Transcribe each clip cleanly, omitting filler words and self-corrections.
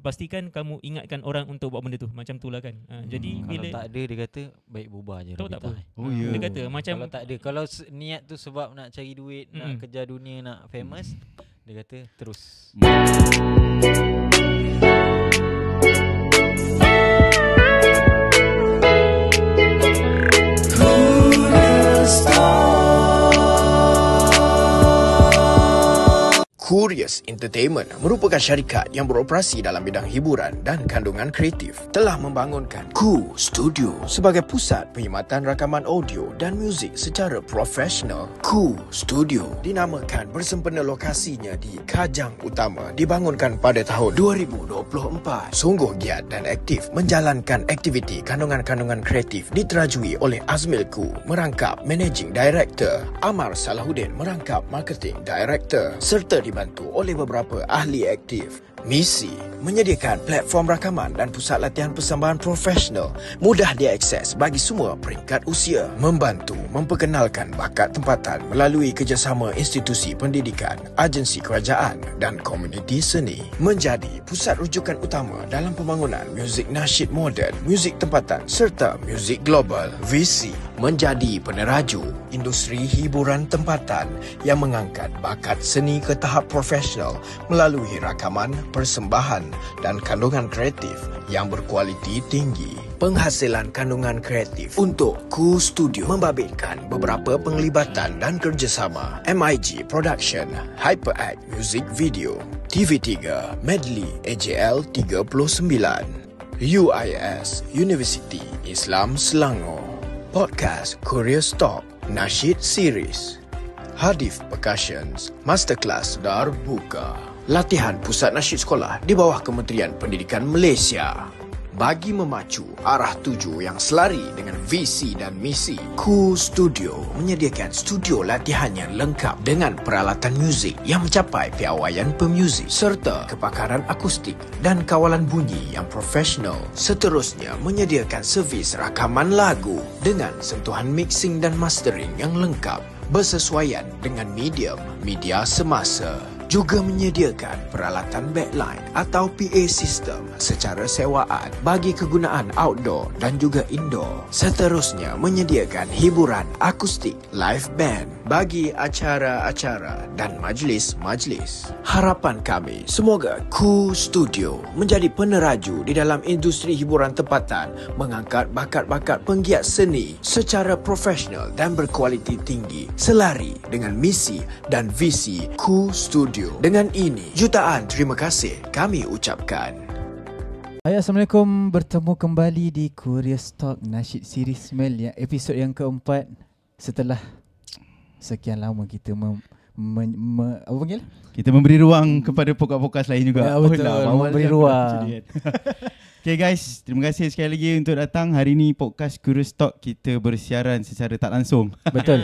pastikan kamu ingatkan orang untuk buat benda tu. Macam tu lah kan. Jadi Kalau bila tak ada, dia kata baik bubar je tahu tak Rabita. apa. Oh, ya. Dia kata macam Kalau tak ada, kalau niat tu sebab nak cari duit, nak kejar dunia, nak famous, dia kata terus. Curious Entertainment merupakan syarikat yang beroperasi dalam bidang hiburan dan kandungan kreatif. Telah membangunkan Studio sebagai pusat perkhidmatan rakaman audio dan muzik secara profesional. Studio dinamakan bersempena lokasinya di Kajang Utama, dibangunkan pada tahun 2024. Sungguh giat dan aktif menjalankan aktiviti kandungan-kandungan kreatif, diterajui oleh Azmil Ku merangkap Managing Director, Amar Salahuddin merangkap Marketing Director, serta dibantu oleh beberapa ahli aktif. Misi menyediakan platform rakaman dan pusat latihan persembahan profesional mudah diakses bagi semua peringkat usia, membantu memperkenalkan bakat tempatan melalui kerjasama institusi pendidikan, agensi kerajaan dan komuniti seni, menjadi pusat rujukan utama dalam pembangunan muzik nasyid moden, muzik tempatan serta muzik global. Visi menjadi peneraju industri hiburan tempatan yang mengangkat bakat seni ke tahap profesional melalui rakaman, persembahan dan kandungan kreatif yang berkualiti tinggi. Penghasilan kandungan kreatif untuk Studio membabitkan beberapa penglibatan dan kerjasama MIG Production, HyperAct Music Video, TV3, Medley AJL 39, UIS University Islam Selangor, Podcast Curious Talk, Nasyid Series, Hadif Percussions, Masterclass Darbuka. Latihan Pusat Nasyid Sekolah di bawah Kementerian Pendidikan Malaysia. Bagi memacu arah tuju yang selari dengan visi dan misi, Studio menyediakan studio latihan yang lengkap dengan peralatan muzik yang mencapai piawaian pemuzik serta kepakaran akustik dan kawalan bunyi yang profesional. Seterusnya menyediakan servis rakaman lagu dengan sentuhan mixing dan mastering yang lengkap bersesuaian dengan media semasa. Juga menyediakan peralatan backline atau PA system secara sewaan bagi kegunaan outdoor dan juga indoor. Seterusnya menyediakan hiburan akustik live band bagi acara-acara dan majlis-majlis. Harapan kami semoga Studio menjadi peneraju di dalam industri hiburan tempatan, mengangkat bakat-bakat penggiat seni secara profesional dan berkualiti tinggi, selari dengan misi dan visi Studio. Dengan ini, jutaan terima kasih kami ucapkan. Hai, Assalamualaikum. Bertemu kembali di Curious Talk Nasyid Series Mel, yang episod yang keempat. Setelah sekian lama kita apa panggil? Kita memberi ruang kepada podcast lain juga. Ya, betul, memberi ruang. Okay guys, terima kasih sekali lagi untuk datang. Hari ni podcast Curious Talk kita bersiaran secara tak langsung. Betul.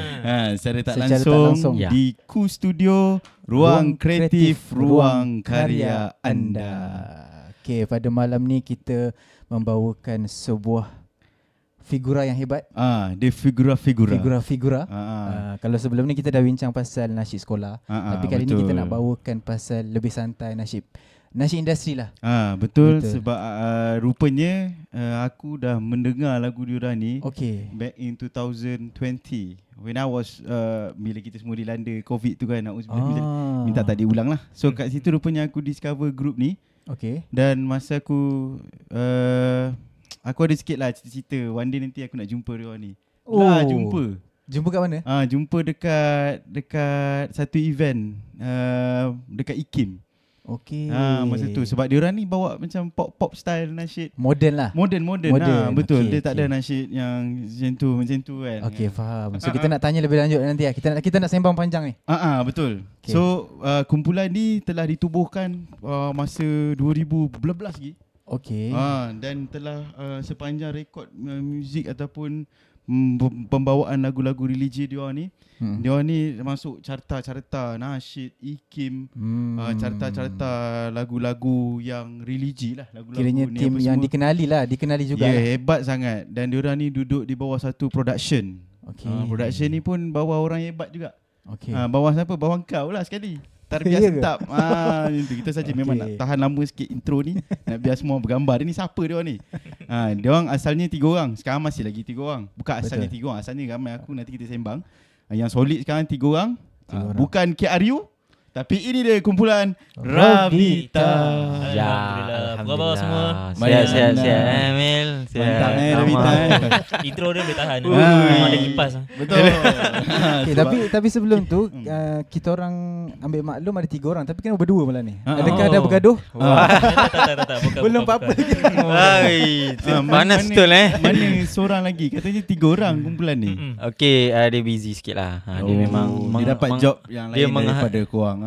Secara tak langsung di Studio, ruang kreatif, ruang karya anda. Okay, pada malam ni kita membawakan sebuah figura yang hebat. Dia figura-figura. Kalau sebelum ni kita dah bincang pasal nasyid sekolah, tapi kali ni kita nak bawakan pasal lebih santai nasyid industri lah. Betul. Sebab rupanya aku dah mendengar lagu diorang ni back in 2020 when I was bila kita semua dilanda COVID tu kan, minta tak diulang lah. So kat situ rupanya aku discover group ni. Dan masa aku ada sikit lah cerita-cerita. One day nanti aku nak jumpa diorang ni. Jumpa kat mana? Jumpa dekat satu event dekat IKIM. Masa tu sebab diorang ni bawa macam pop style nasyid. Modern lah. Betul. Dia tak ada nasyid yang macam tu kan. Faham. So kita nak tanya lebih lanjut nanti lah. Kita nak sembang panjang ni. Betul. So kumpulan ni telah ditubuhkan masa 2012 lagi. Dan telah sepanjang rekod muzik ataupun pembawaan lagu-lagu religi diorang ni. Diorang ni masuk carta-carta nasyid, IKIM, carta-carta lagu-lagu yang religi lah, lagu-lagu kiranya ni tim yang dikenali juga. Hebat sangat. Dan diorang ni duduk di bawah satu production. Production ni pun bawa orang hebat juga. Bawah siapa? Bawah kau lah sekali. Tarbiyah Ya ke? Sentap. Kita saja memang nak tahan lama sikit intro ni. Nak biar semua bergambar. Dia ni siapa dia orang ni? Dia orang asalnya 3 orang. Sekarang masih lagi 3 orang. Bukan asalnya 3 orang. Asalnya ramai aku, nanti kita sembang. Yang solid sekarang 3 orang. Bukan KRU. Tapi ini dia kumpulan Ravita. Alhamdulillah. Apa khabar semua? Sihat Emil. Mantap Ravita. Intro dia boleh tahan. Memang ada kipas. Betul. Okay, tapi sebelum tu kita orang ambil maklum ada 3 orang, tapi kenapa berdua malam ni? Adakah ada bergaduh? Tak. Belum apa-apa lagi. Panas betul Mana seorang lagi? Katanya 3 orang kumpulan ni. Okay, dia busy sikit lah. Dia memang dia dapat job yang lain daripada korang.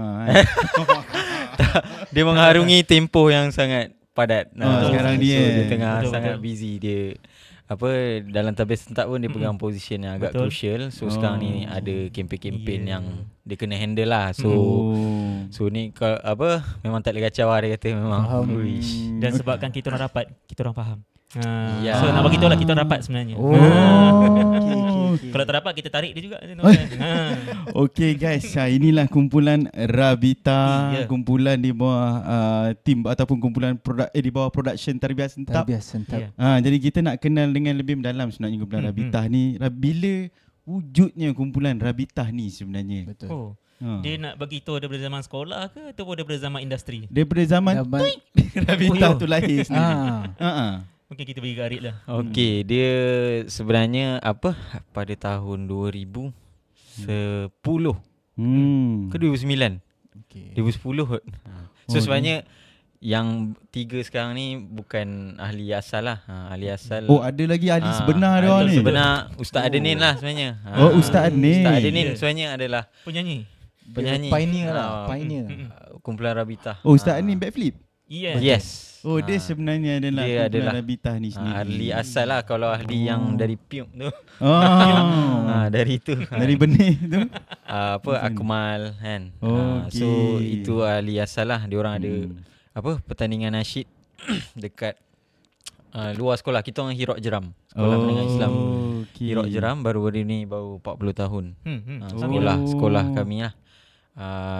Dia mengharungi tempoh yang sangat padat. Sekarang dia tengah sangat busy. Dia dalam Tarbiyah Sentap pun dia pegang position yang agak crucial. So sekarang ni ada kempen-kempen yang dia kena handle lah. So ni memang tak boleh kacau lah, dia kata memang. Dan sebabkan kita orang rapat, kita orang faham. So nak bagi tahu lah kita rapat sebenarnya. Okay. Kalau tak rapat kita tarik dia juga. Okay guys, inilah kumpulan Ravita, kumpulan di bawah tim ataupun kumpulan di bawah production Tarbiyah Sentap. Jadi kita nak kenal dengan lebih mendalam sebenarnya kumpulan Ravita ni. Bila wujudnya kumpulan Ravita ni sebenarnya? Betul. Dia nak bagi tahu daripada zaman sekolah ke ataupun daripada zaman industri? Daripada zaman Ravita tu lahir sendiri. Mungkin kita bagi garis lah. Okay, dia sebenarnya pada tahun 2010 ke 2009. Okay. 2010 kot. So sebenarnya yang 3 sekarang ni bukan ahli asal lah. Ahli asal. Ada lagi ahli sebenar dia ni. Sebenar Ustaz Adenin lah sebenarnya. Ustaz Adenin. Ustaz Adenin sebenarnya adalah penyanyi. Pioneer lah. Kumpulan Ravita. Ustaz Adenin backflip. Yes. Dia sebenarnya adalah kumpulan Ravita ni sendiri. Ahli asal lah. Kalau ahli yang dari Pium tu. Dari tu. Dari benih tu. Akmal kan. So itu ahli asal lah. Diorang ada pertandingan nasyid dekat luar sekolah. Kita orang Hirok Jeram. Sekolah Menengah Islam Hirok Jeram baru ni baru 40 tahun. Sekolah kami lah.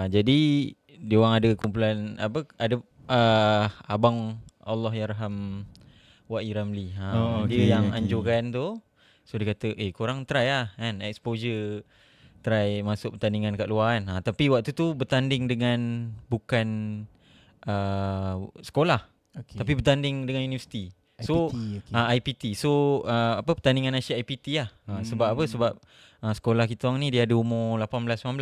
Jadi diorang ada kumpulan ada Abang Allahyarham Wai Ramli. Dia yang anjurkan tu. So dia kata korang try lah kan, exposure, try masuk pertandingan kat luar kan. Tapi waktu tu bertanding dengan bukan sekolah, tapi bertanding dengan universiti. So IPT. So pertandingan nasyid IPT lah. Sebab Sebab sekolah kita orang ni dia ada umur 18-19.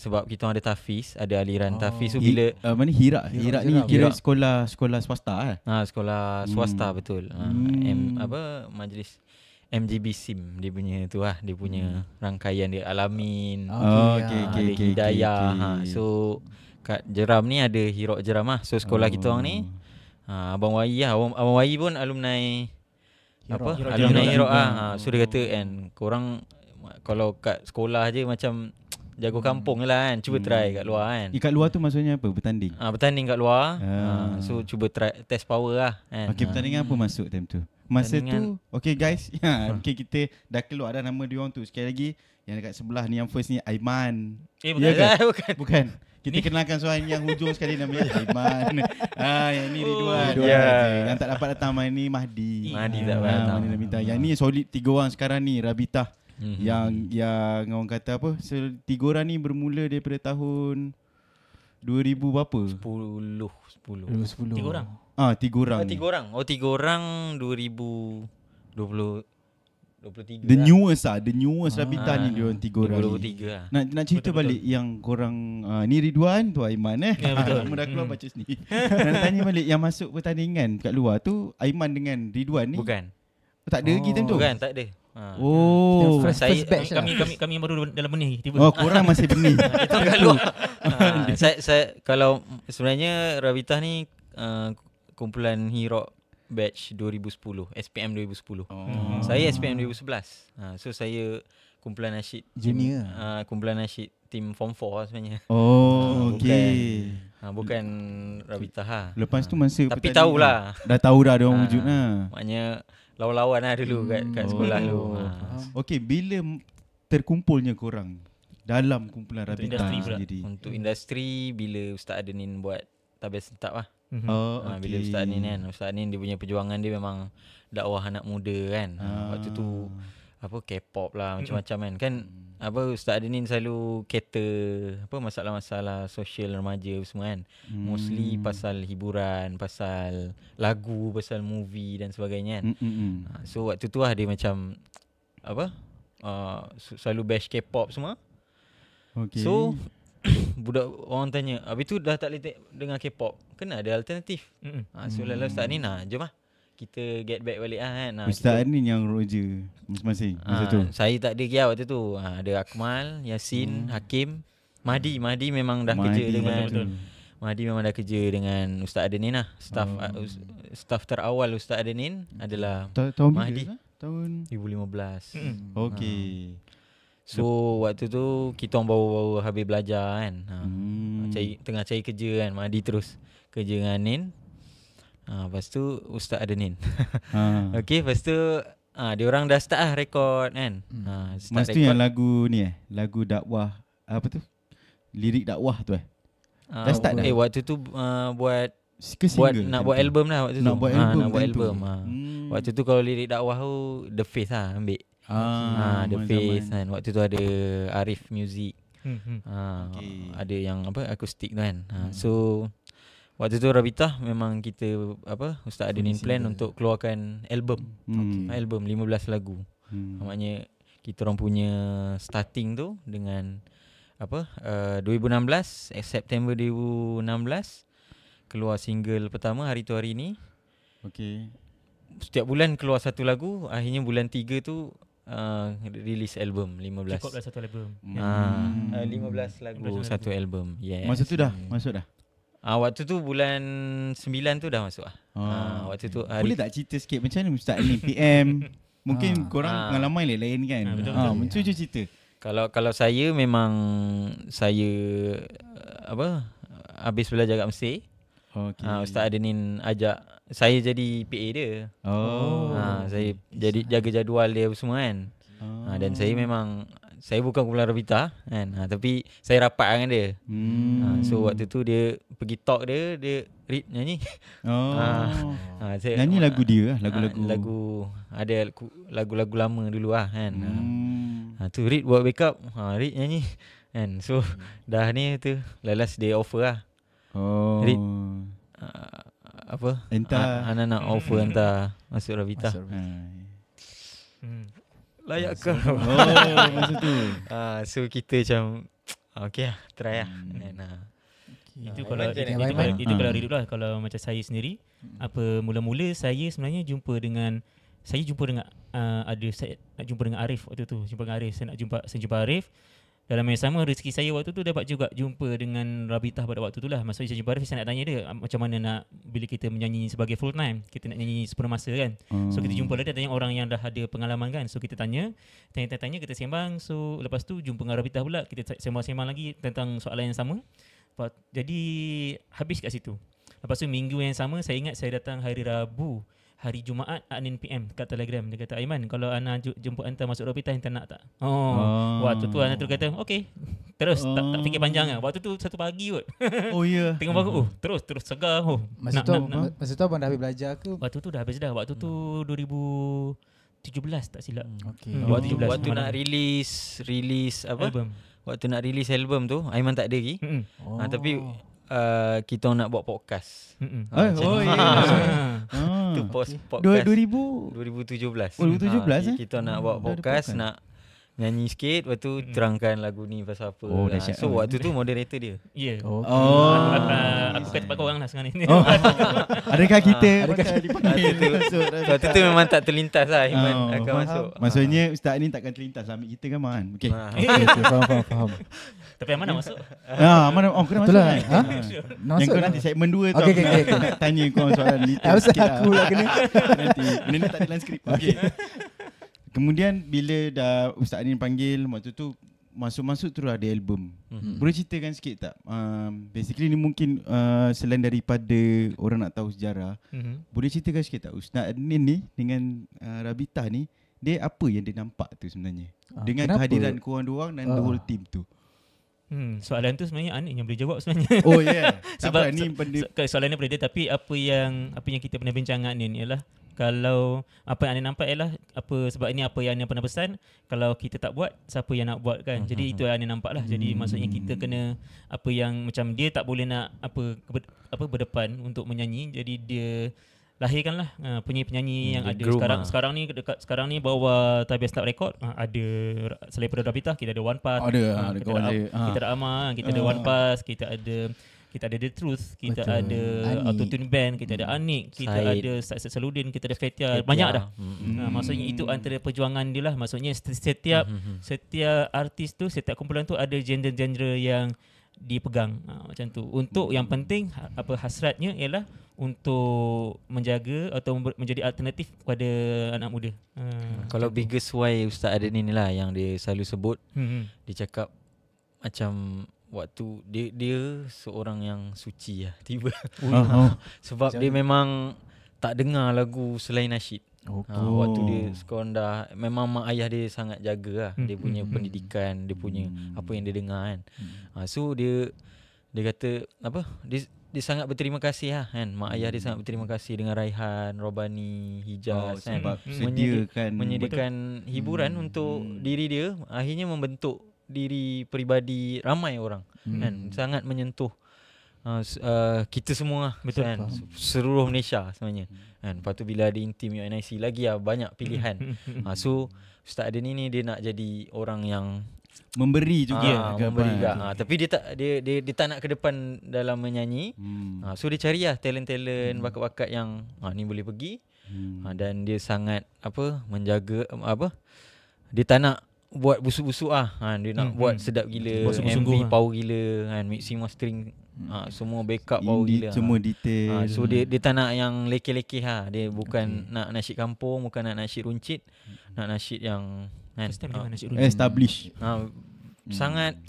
Sebab kita ada tahfiz, ada aliran tahfiz. So bila Hira ni kira sekolah swasta sekolah swasta betul. Majlis MGB SIM dia punya tu lah, dia punya rangkaian dia Alamin, Hidayah. So kat Jeram ni ada Hirok Jeram lah. So sekolah kita orang ni Abang Wai lah. Abang Wai pun alumni alumni Hirok lah. So dia kata korang kalau kat sekolah je macam jago kampung je lah kan. Cuba try kat luar kan. Kat luar tu maksudnya apa? Bertanding? Bertanding kat luar. So cuba try test power lah kan. Okay, pertandingan apa masuk time tu? Masa tu okay guys, okay, kita dah keluar dah nama diorang tu. Sekali lagi yang dekat sebelah ni, yang first ni Aiman. Bukan. Kita kenalkan soalan yang hujung sekali namanya Aiman. Yang ni Ridwan. Yang tak dapat datang malam ni Mahdi tak dapat datang. Yang ni solid 3 orang sekarang ni Ravita. Yang orang kata 3 orang ni bermula daripada tahun 2000 berapa? 10. 3 orang. 3 orang. 3 orang. 3 orang 2023. The newest Ravita ni dia orang 3 orang. 2023 lah. Nak cerita betul, balik yang korang ni Ridwan tu Aiman Nama dah keluar baca sendiri. Nak tanya balik yang masuk pertandingan kat luar tu Aiman dengan Ridwan ni. Bukan. Tak ada lagi time tu. Bukan, tak ada. First batch kami baru dalam benih tiba. Korang masih benih. Itu kat luar. Saya kalau sebenarnya Ravita ni kumpulan Hirok batch 2010, SPM 2010. Saya SPM 2011. So saya kumpulan nasyid junior. Kumpulan nasyid tim form 4 lah sebenarnya. Bukan Ravita ha. Lepas tu masa tapi tahulah. Dah tahu dah dia orang wujud lah. Maknanya lawan-lawan lah dulu kat sekolah dulu. Okey, bila terkumpulnya korang dalam kumpulan Untuk Rabitah industri pula. sendiri. Untuk industri bila Ustaz Adenin buat Tabir Sentap lah. Bila Okay. Ustaz Adenin kan, Ustaz Adenin dia punya perjuangan dia memang dakwah anak muda kan. Waktu tu K-pop lah macam-macam kan. Kan Ustaz Adenin selalu cater masalah-masalah sosial remaja semua kan. Mostly pasal hiburan, pasal lagu, pasal movie dan sebagainya kan. So waktu tu lah dia macam selalu bash K-pop semua. Okay. So budak orang tanya, habis tu dah tak boleh dengar K-pop, kena ada alternatif. So lalu Ustaz ni jom lah kita get back balik lah kan. Ustaz ni yang Roger masing-masing masa tu. Saya tak ada kia waktu tu. Ada Akmal, Yasin, Hakim, Mahdi memang dah kerja dengan Mahdi memang dah kerja dengan Ustaz Adenin lah. Staff terawal Ustaz Adenin adalah tahun Mahdi. Tahun 2015. Okay. So waktu tu kita orang baru habis belajar kan. Tengah cari kerja kan. Mahdi terus kerja dengan Anin. Lepas tu Ustaz Adenin. Okay, lepas tu dia orang dah start lah record kan. Masa tu yang lagu ni lagu dakwah apa tu? Lirik dakwah tu dah start dah. Waktu tu buat nak buat album lah waktu tu. Nak buat album. Waktu tu kalau lirik dakwah tu The Face lah ambil. The Face kan. Waktu tu ada Arif Music. Ada yang akustik tu kan. So waktu tu Rabitah memang kita Ustaz Adenin plan untuk keluarkan album. Album 15 lagu. Maknanya kita orang punya starting tu dengan 2016 September 2016 keluar single pertama Hari Tu Hari Ni. Okay. Setiap bulan keluar satu lagu. Akhirnya bulan 3 tu release album 15. Cukuplah satu album. 15 lagu satu album. Yes. Masa tu dah masuk dah. Waktu tu bulan 9 tu dah masuk lah. Waktu tu boleh tak cerita sikit macam mana Ustaz ni PM? Mungkin korang pengalaman lain-lain kan. Betul cerita. Kalau saya memang habis belajar kat Mesir. Ustaz Adenin ajak saya jadi PA dia. Saya jadi jaga jadual dia semua kan. Dan saya bukan kumpulan Rabitah kan. Tapi saya rapat dengan dia. So waktu tu dia pergi talk dia read nyanyi. Nyanyi lagu dia ada lagu-lagu lama dulu lah kan. Tu read buat backup, read nyanyi kan. So dah ni tu last dia offer lah. Read anak-anak offer hantar masuk Rabitah. Layakkah? Masa tu. So kita macam okay lah, try lah. Itu kalau read lah. Kalau macam saya sendiri, mula-mula saya sebenarnya jumpa dengan saya nak jumpa dengan Arif waktu tu. Saya jumpa Arif. Dalam yang sama rezeki saya waktu tu dapat juga jumpa dengan Rabitah pada waktu tu lah. Maksudnya saya jumpa Arif, saya nak tanya dia macam mana nak bila kita menyanyi sebagai full time, kita nak nyanyi sepenuh masa kan. So kita jumpa dia tanya orang yang dah ada pengalaman kan. So kita tanya kita sembang. So lepas tu jumpa dengan Rabitah pula, kita sembang-sembang lagi tentang soalan yang sama. Jadi habis kat situ. Lepas tu minggu yang sama saya ingat saya datang hari Rabu. Hari Jumaat Anin PM kat Telegram. Dia kata, Aiman, kalau Ana jemput anta masuk Rabitah, anta nak tak? Waktu tu Ana terus kata okay. Terus tak fikir panjang lah. Waktu tu satu pagi kot. Tengok baru terus segar. Masa tu abang dah habis belajar ke? Waktu tu dah habis dah. Waktu tu 2017 tak silap. Waktu nak release album. Waktu nak release album tu Aiman tak ada lagi. Tapi kita nak buat podcast. Tu podcast 2017. 2017 kita nak buat podcast, nak nyanyi sikit, lepas tu terangkan lagu ni pasal apa. So waktu tu moderator dia. Ya. Aku kat tempat korang lah sekarang ni. Adakah kita waktu tu memang tak terlintas lah Iman akan masuk. Maksudnya Ustaz ni takkan terlintas ambil kita kan Man. Okay. Faham. Tapi mana masuk? Mana kena masuk kan? Yang kau nanti segmen 2 tu nak tanya kau soalan detail sikit lah. Aku lah kena. Nanti benda ni tak ada dalam skrip. Okay. Kemudian bila dah Ustaz Anin panggil, waktu tu masuk terus ada album. Boleh ceritakan sikit tak? Basically ni mungkin selain daripada orang nak tahu sejarah, boleh ceritakan sikit tak Ustaz Anin ni dengan Rabitah ni dia apa yang dia nampak tu sebenarnya dengan kenapa? kehadiran korang dua orang dan the whole team tu? Soalan tu sebenarnya Anik yang boleh jawab sebenarnya. Oh yeah. Sebab ni benda soalannya pada dia, tapi apa yang kita pernah bincangkan ni ialah kalau apa yang Anik nampak ialah sebab ini apa yang Anik pernah pesan, kalau kita tak buat siapa yang nak buat kan. Jadi itu yang Anik nampak lah. Jadi maksudnya kita kena apa yang macam dia tak boleh nak berdepan untuk menyanyi, jadi dia lahirkanlah penyanyi-penyanyi yang ada sekarang ni bawa Tabiat Start Record, ada selain pada Rabita kita ada One Pass, kita ada Amar, kita ada One Pass, kita ada The Truth, kita ada Autotune Band, kita ada Anik, kita ada Said Saludin, kita ada Fetia, banyak dah. Maksudnya itu antara perjuangan dia lah. Maksudnya setiap artis tu, setiap kumpulan tu ada genre-genre yang dipegang, macam tu. Untuk yang penting hasratnya ialah untuk menjaga atau menjadi alternatif kepada anak muda. Kalau biggest why Ustaz Aden ni lah yang dia selalu sebut, dia cakap macam waktu dia seorang yang suci lah tiba. Sebab dia memang tak dengar lagu selain nasyid. Waktu dia sekolah dah, memang mak ayah dia sangat jaga lah dia punya pendidikan, dia punya apa yang dia dengar kan. So dia kata apa, dia sangat berterima kasih lah kan. Mak ayah dia sangat berterima kasih dengan Raihan, Robani, Hijaz kan, menyediakan hiburan untuk diri dia. Akhirnya membentuk diri peribadi ramai orang kan, sangat menyentuh kita semua kan, seluruh Malaysia sebenarnya kan. Lepas tu bila ada Intim UNIC lagi lah banyak pilihan. So Ustaz Aden ni dia nak jadi orang yang memberi juga, memberi juga. Tapi dia tak nak ke depan dalam menyanyi. So dia cari lah talent-talent, bakat-bakat yang ni boleh pergi. Dan dia sangat menjaga dia tak nak buat busuk-busuk dia nak buat sedap gila, MV power gila kan, mixing mastering semua backup power gila, semua detail. So dia tak nak yang leke-leke dia bukan nak nasyid kampung, bukan nak nasyid runcit, nak nasyid yang establish, sangat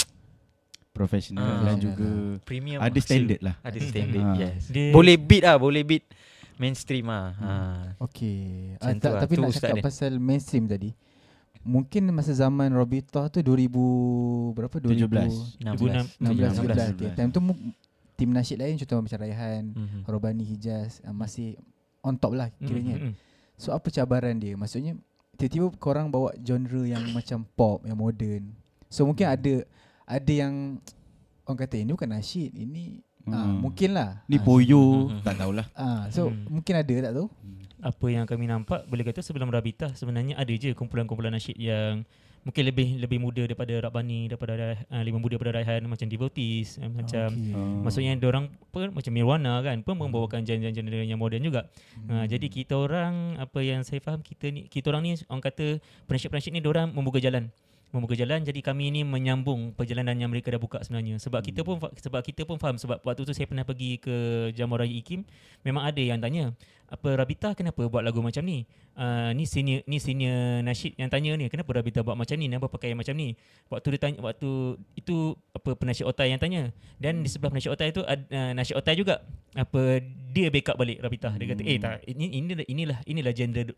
profesional dan juga premium, ada standard lah. Ada standard. Yes. Boleh beat mainstream Okay. Tapi nak cakap pasal mainstream tadi, mungkin masa zaman Robita tu 2017. Time tu tim nasyid lain contoh macam Raihan, Robani, Hijaz masih on top lah kiranya. So apa cabaran dia? Maksudnya tiba-tiba korang bawa genre yang macam pop, yang modern. So mungkin ada yang orang kata ini bukan nasyid, ini mungkin lah ni poyo, tak tahulah. So mungkin ada tak tahu. Apa yang kami nampak, boleh kata sebelum Rabita sebenarnya ada je kumpulan-kumpulan nasyid yang mungkin lebih muda daripada Rabbani, daripada lebih muda daripada Raihan, macam Devotees, macam maksudnya diorang pun macam Nirwana kan pun membawakan genre-genre yang moden juga. Jadi kita orang, apa yang saya faham, kita orang ni orang kata pennasyid-pennasyid ni diorang membuka jalan. Jadi kami ni menyambung perjalanan yang mereka dah buka sebenarnya. Sebab kita pun faham, sebab waktu tu saya pernah pergi ke Jamuan Raya IKIM, memang ada yang tanya, apa Rabita kenapa buat lagu macam ni? Ni senior nasyid yang tanya ni, kenapa Rabita buat macam ni, kenapa pakai macam ni? Waktu itu penasyid Otai yang tanya. Dan di sebelah penasyid Otai tu nasyid Otai juga. Dia backup balik Rabita. Dia kata, inilah genre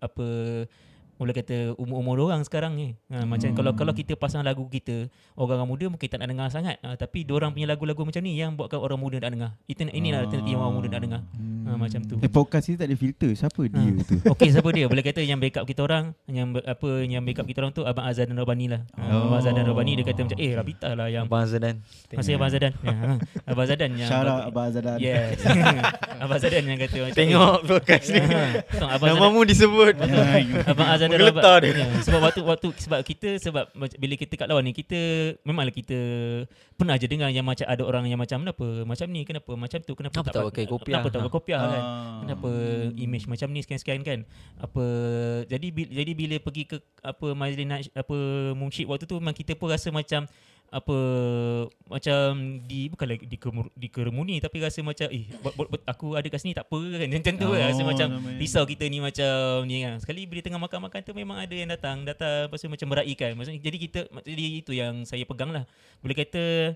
boleh kata umur-umur orang sekarang ni. Macam kalau kita pasang lagu kita, orang muda mungkin tak nak dengar sangat. Tapi diorang punya lagu-lagu macam ni yang buatkan orang muda nak dengar. Inilah alternatif yang orang muda nak dengar. Macam tu. Podcast ni tak ada filter. Siapa dia tu? Okey, siapa dia? Boleh kata yang backup kita orang, yang backup kita orang tu Abang Azad dan Robani lah. Abang Azad dan Robani dia kata macam Rabita lah yang Abang Azadan. Masih Abang Azadan. Abang Azadan yang shout out Abang Azadan. Yes. Abang Azadan yang kata macam tengok podcast ni. Namamu disebut. Abang Azad menggeletar dia. Sebab bila kita kat lawan ni, kita memanglah kita pernah je dengar yang macam ada orang yang macam kenapa macam ni, kenapa macam tu, kenapa tak pakai kopiah, kenapa tak pakai kopiah kan, kenapa image macam ni sekian-sekian kan. Jadi bila pergi ke majlis mungsyid waktu tu, memang kita pun rasa macam bukan lagi dikeremuni, tapi rasa macam aku ada kat sini tak apa kan, macam tu rasa macam risau kita ni macam ni kan. Sekali bila tengah makan-makan tu memang ada yang datang lepas tu macam meraikan. Maksudnya jadi itu yang saya pegang lah. Boleh kata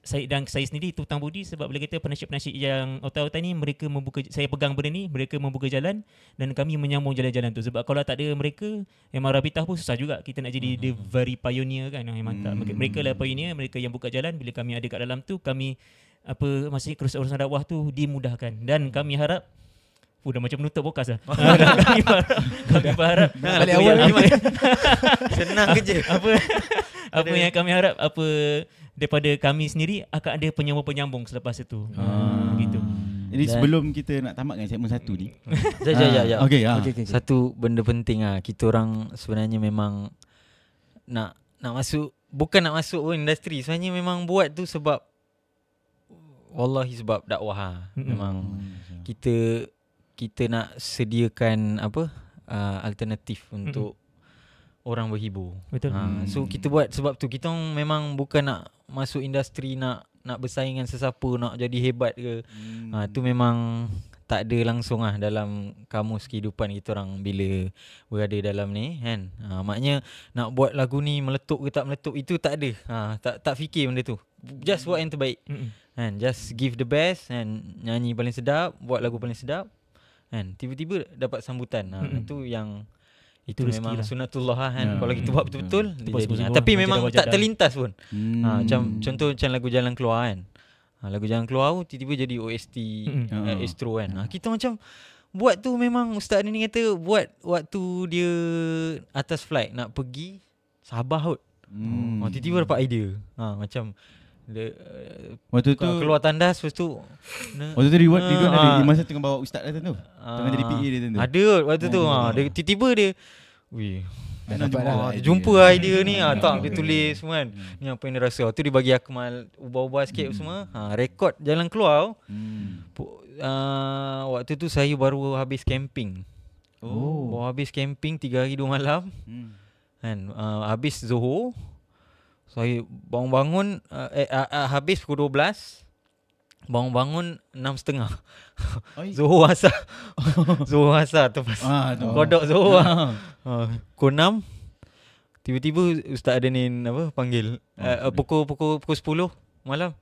saya sendiri itu hutang budi sebab boleh kata penasihat-penasihat yang otak-otak ni mereka saya pegang benda ni, mereka membuka jalan dan kami menyambung jalan-jalan tu. Sebab kalau tak ada mereka, memang Rabitah pun susah juga kita nak jadi the very pioneer kan. Memang tak. Mereka lah pioneer, mereka yang buka jalan. Bila kami ada kat dalam tu, kami maksudnya urusan dakwah tu dimudahkan dan kami harap dah macam menutup podcast lah. Kami berharap balik awal senang kerja. Apa yang kami harap daripada kami sendiri akan ada penyambung-penyambung selepas itu. Gitu. Jadi sebelum kita nak tamatkan segmen 1 ni. Okay. Satu benda penting kita orang sebenarnya memang nak masuk, bukan nak masuk pun industri. Sebenarnya memang buat tu sebab wallahi sebab dakwah. Memang kita nak sediakan alternatif untuk orang berhibur. Betul. So kita buat sebab tu kita memang bukan nak masuk industri nak bersaing dengan sesiapa, nak jadi hebat ke. Tu memang tak ada langsung dalam kamus kehidupan kita orang bila berada dalam ni kan. Maknanya nak buat lagu ni meletup ke tak meletup itu tak ada. Tak fikir benda tu. Just buat yang terbaik. Kan, just give the best and nyanyi paling sedap, buat lagu paling sedap. Kan, tiba-tiba dapat sambutan. Itu yang itu memang sunatullah kan. Kalau kita buat betul-betul dia jadi. Tapi memang tak terlintas pun. Contoh macam lagu Jalan Keluar kan. Lagu Jalan Keluar tiba-tiba jadi OST Astro kan. Kita macam buat tu memang Ustaz ni kata buat waktu dia atas flight nak pergi Sabah kot. Tiba-tiba dapat idea. Macam waktu tu keluar tandas, lepas tu waktu tu Ridwan ada di masa tengah bawa ustaz datang tu, tengah jadi PA dia tu ada waktu tu dia tiba-tiba dia jumpa idea ni tak dia tulis semua kan. Ni apa yang dia rasa tu dia bagi Akmal ubah-ubah sikit semua. Rekod Jalan Keluar. Waktu tu saya baru habis camping. Baru habis camping 3 hari 2 malam kan. Habis Zohor saya bangun-bangun habis pukul 12. Bangun-bangun 6.30. Zohor asar. Zohor asar tu pas. Kodok Zohor. Pukul 6 tiba-tiba Ustaz Adenin panggil pukul 10 malam.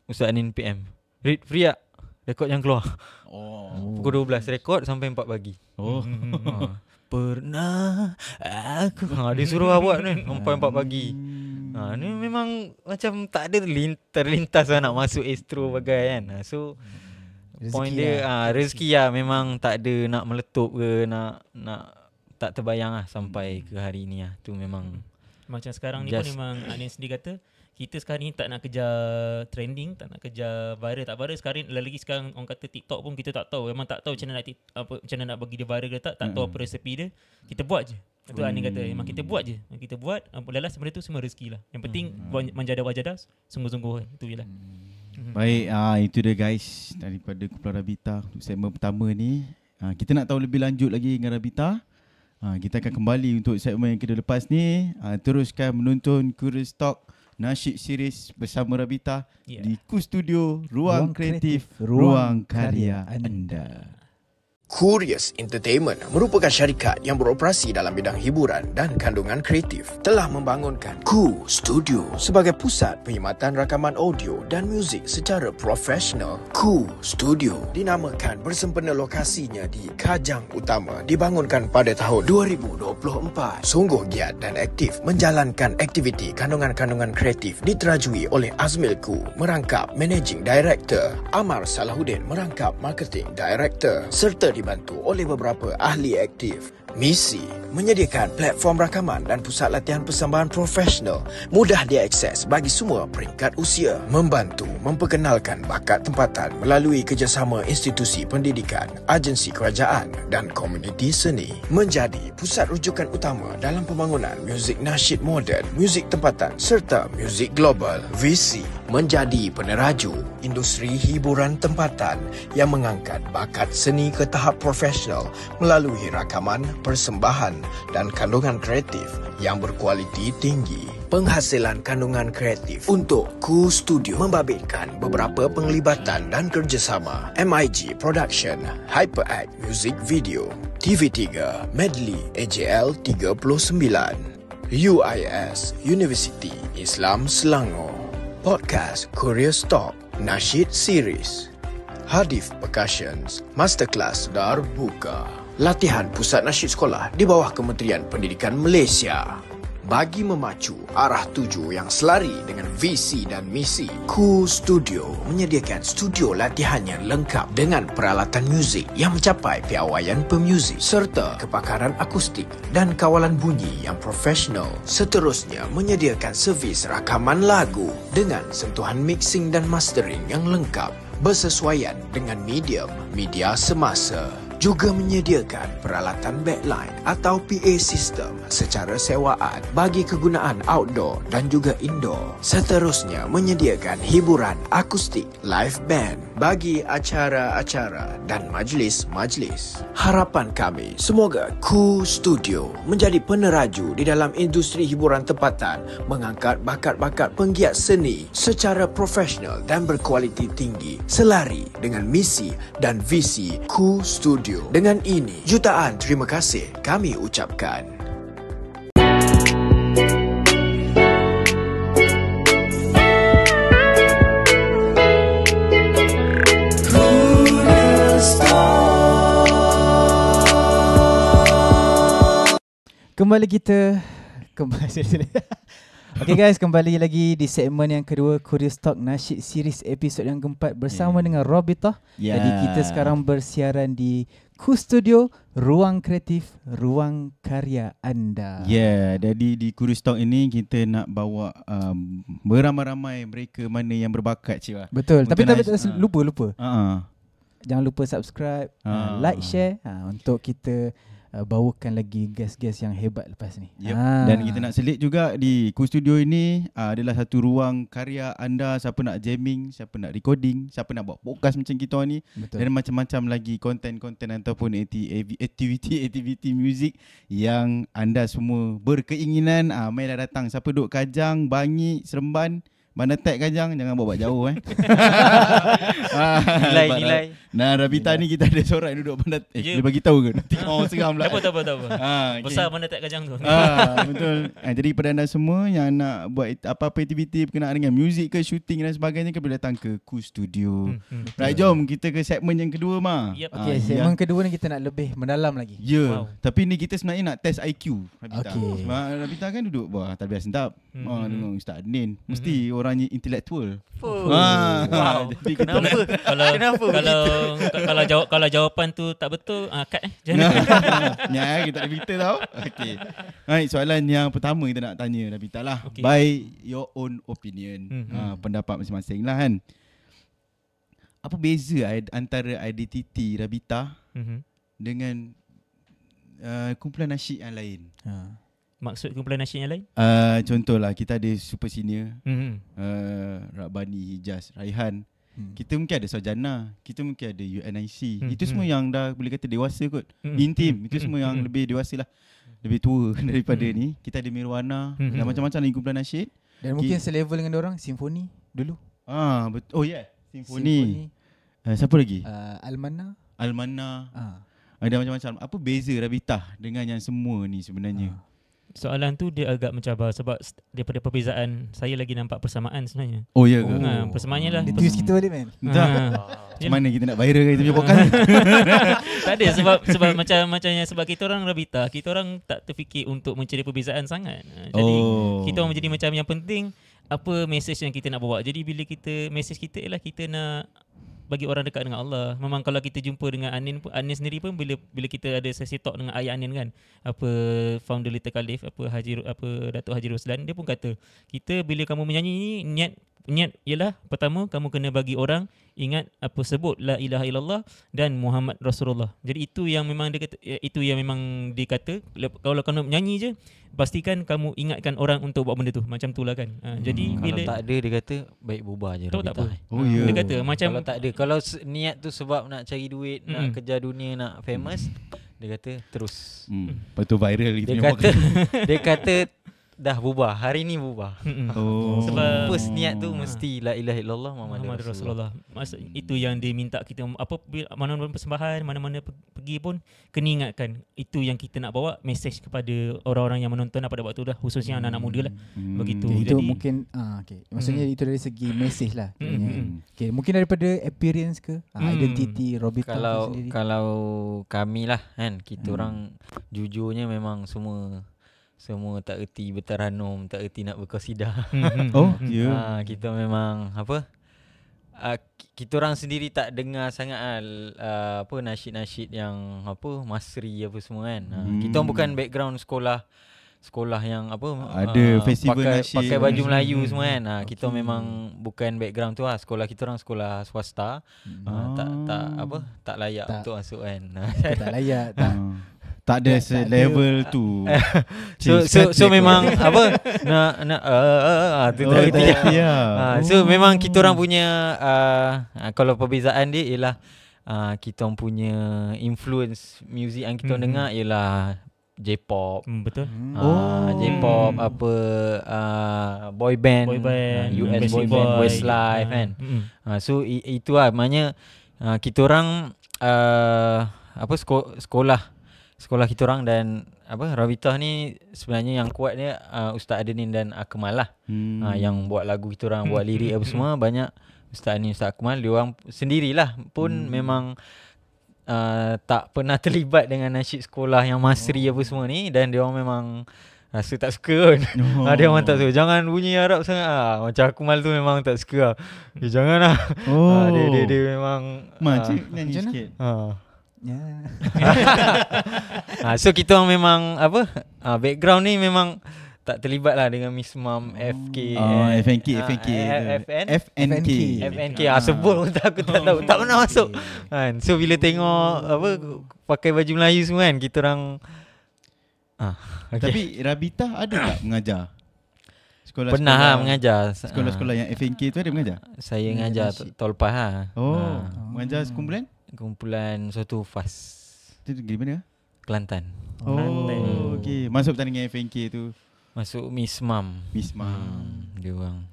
Ustaz Adenin PM. Free tak? Rekod yang keluar. Pukul 12 rekod sampai 4 pagi. Pernah aku dia suruh buat ni sampai 4 pagi. Ni memang macam tak ada terlintas nak masuk Astro bagai kan. So point dia rezeki memang tak ada nak meletup ke nak tak terbayang sampai ke hari ni tu memang macam sekarang ni pun memang Anin sendiri kata kita sekarang ni tak nak kejar trending, tak nak kejar viral tak viral. Sekarang orang kata TikTok pun kita tak tahu. Memang tak tahu macam mana nak bagi dia viral ke tak tahu apa resepi dia. Kita buat je. Itu Anin kata memang kita buat je. Kita buat lelas benda tu semua rezeki lah. Yang penting menjadah-wajadah sungguh-sungguh kan. Itu je lah. Baik, itu dia guys daripada Kumpulan Rabitah untuk segmen pertama ni. Kita nak tahu lebih lanjut lagi dengan Rabitah. Kita akan kembali untuk segmen yang kedua lepas ni. Teruskan menonton Curious Talk Nasyid Series bersama Rabitah di Ku Studio, Ruang Kreatif, Ruang Karya Anda. Curious Entertainment merupakan syarikat yang beroperasi dalam bidang hiburan dan kandungan kreatif. Telah membangunkan Ku Studio sebagai pusat perkhidmatan rakaman audio dan muzik secara profesional. Ku Studio dinamakan bersempena lokasinya di Kajang Utama, dibangunkan pada tahun 2024. Sungguh giat dan aktif menjalankan aktiviti kandungan-kandungan kreatif diterajui oleh Azmil Ku merangkap Managing Director, Amar Salahuddin merangkap Marketing Director serta dibantu oleh beberapa ahli aktif. Misi menyediakan platform rakaman dan pusat latihan persembahan profesional mudah diakses bagi semua peringkat usia, membantu memperkenalkan bakat tempatan melalui kerjasama institusi pendidikan, agensi kerajaan dan komuniti seni, menjadi pusat rujukan utama dalam pembangunan muzik nasyid moden, muzik tempatan serta muzik global. Visi menjadi peneraju industri hiburan tempatan yang mengangkat bakat seni ke tahap profesional melalui rakaman, persembahan dan kandungan kreatif yang berkualiti tinggi. Penghasilan kandungan kreatif untuk Ku Studio membabitkan beberapa penglibatan dan kerjasama MIG Production, HyperAct Music Video, TV3, Medley AJL 39, UIS University Islam Selangor, Podcast Curious Talk Nasyid Series. Hadif Percussions Masterclass Darbuka. Latihan Pusat Nasyid Sekolah di bawah Kementerian Pendidikan Malaysia. Bagi memacu arah tuju yang selari dengan visi dan misi, Cool Studio menyediakan studio latihan yang lengkap dengan peralatan muzik yang mencapai piawaian pemuzik serta kepakaran akustik dan kawalan bunyi yang profesional. Seterusnya menyediakan servis rakaman lagu dengan sentuhan mixing dan mastering yang lengkap bersesuaian dengan media semasa. Juga menyediakan peralatan backline atau PA system secara sewaan bagi kegunaan outdoor dan juga indoor. Seterusnya menyediakan hiburan akustik live band bagi acara-acara dan majlis-majlis. Harapan kami semoga Cool Studio menjadi peneraju di dalam industri hiburan tempatan, mengangkat bakat-bakat penggiat seni secara profesional dan berkualiti tinggi selari dengan misi dan visi Cool Studio. Dengan ini, jutaan terima kasih kami ucapkan. Kembali kita Okay guys, kembali lagi di segmen yang kedua Curious Talk Nasyid Series episod yang keempat bersama dengan Robitah. Jadi kita sekarang bersiaran di Cool Studio, ruang kreatif, ruang karya anda. Jadi di Curious Talk ini kita nak bawa beramai-ramai mereka mana yang berbakat, Cik. Betul, tapi lupa. Jangan lupa subscribe, like, share untuk kita bawakan lagi guest-guest yang hebat lepas ni. Dan kita nak selit juga di Cool Studio ini adalah satu ruang karya anda. Siapa nak jamming, siapa nak recording, siapa nak buat podcast macam kita ni. Betul. Dan macam-macam lagi konten-konten ataupun aktiviti muzik yang anda semua berkeinginan, mainlah datang. Siapa duduk Kajang, Bangi, Seremban, Bandar Tek Kajang, jangan bawa jauh Nilai. Nah, Rabita ni kita ada seorang yang duduk Bandar Tek. Dia bagi tahu ke? Seram pula. Tak apa. Besar Bandar Tek Kajang tu. Betul. Jadi kepada anda semua yang nak buat apa-apa aktiviti berkenaan dengan muzik ke, shooting dan sebagainya, boleh datang ke Cool Studio. Right, jom kita ke segmen yang kedua, Ma. Okay, segmen kedua ni kita nak lebih mendalam lagi. Tapi ni kita sebenarnya nak test IQ Rabita. Sebab Rabita kan duduk bawah Tarbiyah Sentap. Dengan Ustaz Adnin. Mesti orangnya intelektual. Wow. Jadi Kenapa? Kalau jawapan tu tak betul, cut kita nak berita tau. Okey. Baik, soalan yang pertama kita nak tanya Rabita lah. By your own opinion. Pendapat masing-masing lah kan. Apa beza antara identiti Rabita dengan kumpulan nasyid yang lain? Maksud kumpulan nasyid yang lain? Contohlah kita ada Super Senior, Rabbani, Hijaz, Raihan. Kita mungkin ada Sarjana, kita mungkin ada UNIC. Itu semua yang dah boleh kata dewasa kot. Intim, itu semua yang lebih dewasa lah, lebih tua daripada ni. Kita ada Mirwana dan macam-macam lagi kumpulan nasyid. Dan mungkin selevel dengan orang Simfoni dulu. Betul. Oh yeah, Simfoni. Siapa lagi? Almana. Ada macam-macam. Apa beza Rabita dengan yang semua ni sebenarnya? Soalan tu dia agak mencabar sebab daripada perbezaan saya lagi nampak persamaan sebenarnya. Oh ya ke? Persamaannya lah. Dia twist kita balik, man. Macam mana kita nak viral kita punya podcast? Tak ada sebab sebab kita orang Rabita, kita orang tak terfikir untuk mencari perbezaan sangat. Jadi kita orang menjadi macam yang penting apa mesej yang kita nak bawa. Jadi bila mesej kita ialah kita nak bagi orang dekat dengan Allah. Memang kalau kita jumpa dengan Anin sendiri pun bila kita ada sesi talk dengan ayah Anin kan, apa founder Little Khalif, Datuk Haji Roslan, dia pun kata, kita bila kamu menyanyi ni niat ialah pertama kamu kena bagi orang ingat apa sebut la ilaha illallah dan Muhammad Rasulullah. Jadi itu yang memang dia kata kalau kamu menyanyi je pastikan kamu ingatkan orang untuk buat benda tu. Macam tu lah kan. Jadi kalau bila tak ada dia kata baik bubar je. Tak apa. Dia kata macam kalau tak ada, kalau niat tu sebab nak cari duit, nak kejar dunia, nak famous, dia kata terus. Betul viral gitu. Dia kata dah berubah. Hari ni berubah. Sebab first niat tu mesti la ilaha illallah Muhammad Rasulullah. Itu yang dia minta kita, apa mana-mana persembahan, mana-mana pergi pun kena ingatkan itu yang kita nak bawa message kepada orang-orang yang menonton pada waktu tu lah, khususnya anak-anak muda lah. Begitu. Itu jadi, mungkin maksudnya itu dari segi message lah. Okay, mungkin daripada appearance ke identity Robita sendiri. Kalau kami lah kan, kita orang jujurnya memang semua tak erti bertaranum, tak erti nak berqasidah. Kita memang kita orang sendiri tak dengar sangat nasyid-nasyid yang masri apa semua kan. Kita orang bukan background sekolah yang ada festival nasyid, pakai baju Melayu semua kan. Kita memang bukan background tu lah. Sekolah kita orang sekolah swasta. Tak layak untuk masuk kan. Tak layak tak ada level tu. So memang so memang kita orang punya kalau perbezaan dia ialah kita orang punya influence music yang kita dengar ialah J-pop. Betul. J-pop boy band, US boy band, Westlife kan. So itu lah maknanya kita orang sekolah kita orang dan Rabitah ni sebenarnya yang kuat dia Ustaz Adenin dan Akmal lah. Yang buat lagu kita orang, buat lirik apa semua banyak Ustaz Adenin, Ustaz Akmal. Dia orang sendirilah pun memang tak pernah terlibat dengan nasyid sekolah yang masri apa semua ni, dan dia orang memang rasa tak suka kan. Dia memang tak suka. Jangan bunyi Arab sangat macam Akmal tu memang tak suka. Janganlah. Dia memang nyanyi sikit. So kita orang memang background ni memang tak terlibat lah dengan Miss Mom, FNK. Sebut pun aku tak tahu, tak pernah masuk kan. So bila tengok pakai baju Melayu semua kan, kita orang Tapi Rabitah ada tak mengajar? Pernah lah mengajar. Sekolah-sekolah yang FNK tu ada mengajar? Saya mengajar tolpah lah. Mengajar kumpulan suatu FAS. Itu di mana? Kelantan. Okey. Masuk pertandingan FNK tu? Masuk Miss Mom. Dia orang.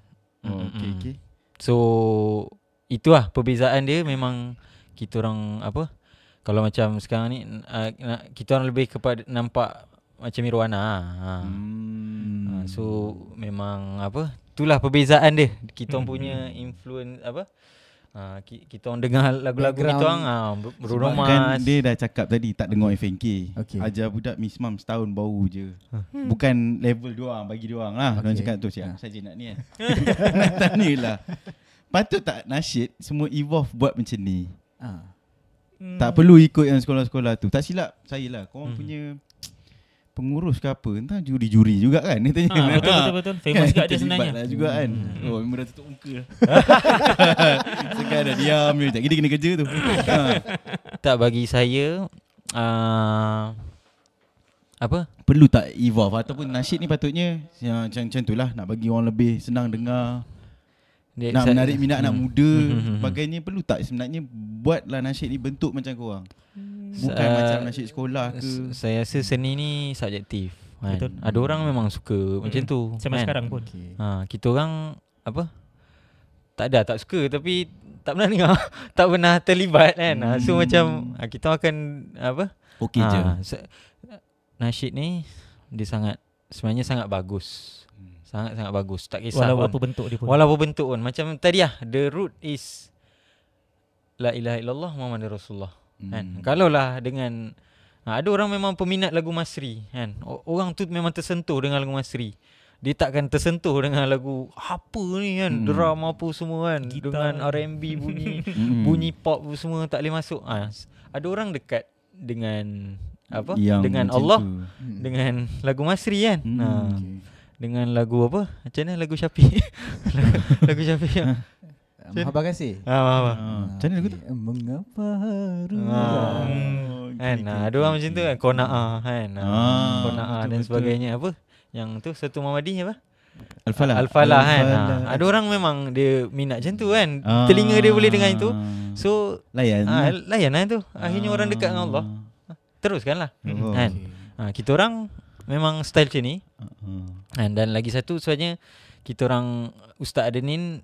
Okey. So itulah perbezaan dia. Memang kita orang kalau macam sekarang ni kita orang lebih kepada nampak macam Mirwana. So memang itulah perbezaan dia. Kita orang punya influence kita orang dengar lagu-lagu kita orang Bruno Mars. Kan dia dah cakap tadi tak dengar FNK. Ajar budak Miss Mom setahun baru je. Bukan level diorang, bagi diorang lah. Diorang cakap tu siap saja nak ni kan. Nak tanyalah, patut tak nasyid semua evolve buat macam ni? Tak perlu ikut yang sekolah-sekolah tu. Tak silap saya lah, korang punya pengurus ke apa, entah juri-juri juga kan. Betul. Famous kat dia sebenarnya lah juga kan. Memang dah tutup muka. Sekarang dah diam je. Sekejap kena kerja tu. Tak, bagi saya perlu tak evolve? Ataupun nasyid ni patutnya macam tu lah, nak bagi orang lebih senang dengar, nak menarik minat anak muda sebagainya. Perlu tak sebenarnya buatlah nasyid ni bentuk macam korang? Bukan macam nasyid sekolah ke? Saya rasa seni ni subjektif kan? Betul. Ada orang memang suka macam tu sama kan? Sekarang pun kita orang tak suka, tapi tak pernah dengar. Tak pernah terlibat kan. So macam kita akan okey je. Nasyid ni dia sebenarnya sangat bagus. Sangat-sangat bagus. Tak kisah walaupun apa bentuk dia pun. Walaupun bentuk pun. Macam tadi the root is la ilaha illallah Muhammadur Rasulullah. Kan? Kalau lah dengan ada orang memang peminat lagu Masri kan. Orang tu memang tersentuh dengan lagu Masri. Dia takkan tersentuh dengan lagu apa ni kan, drum apa semua kan, gitar, dengan R&B bunyi pop semua tak boleh masuk. Ada orang dekat dengan dengan Allah dengan lagu Masri kan. Dengan lagu apa? Macam mana lagu Syafiq? lagu Syafiq. Mahabah kasih. Macam mana lagu tu? Mengapa kan? Ada orang macam tu kan, Qanaah kan. Qanaah dan sebagainya yang tu satu Muhammadi Al-Falah kan. Ada orang memang dia minat macam tu kan. Telinga dia boleh dengar itu. So layan lah tu. Akhirnya orang dekat dengan Allah. Teruskanlah kan. Kita orang memang style macam ni. Dan lagi satu sebenarnya kita orang Ustaz Adenin,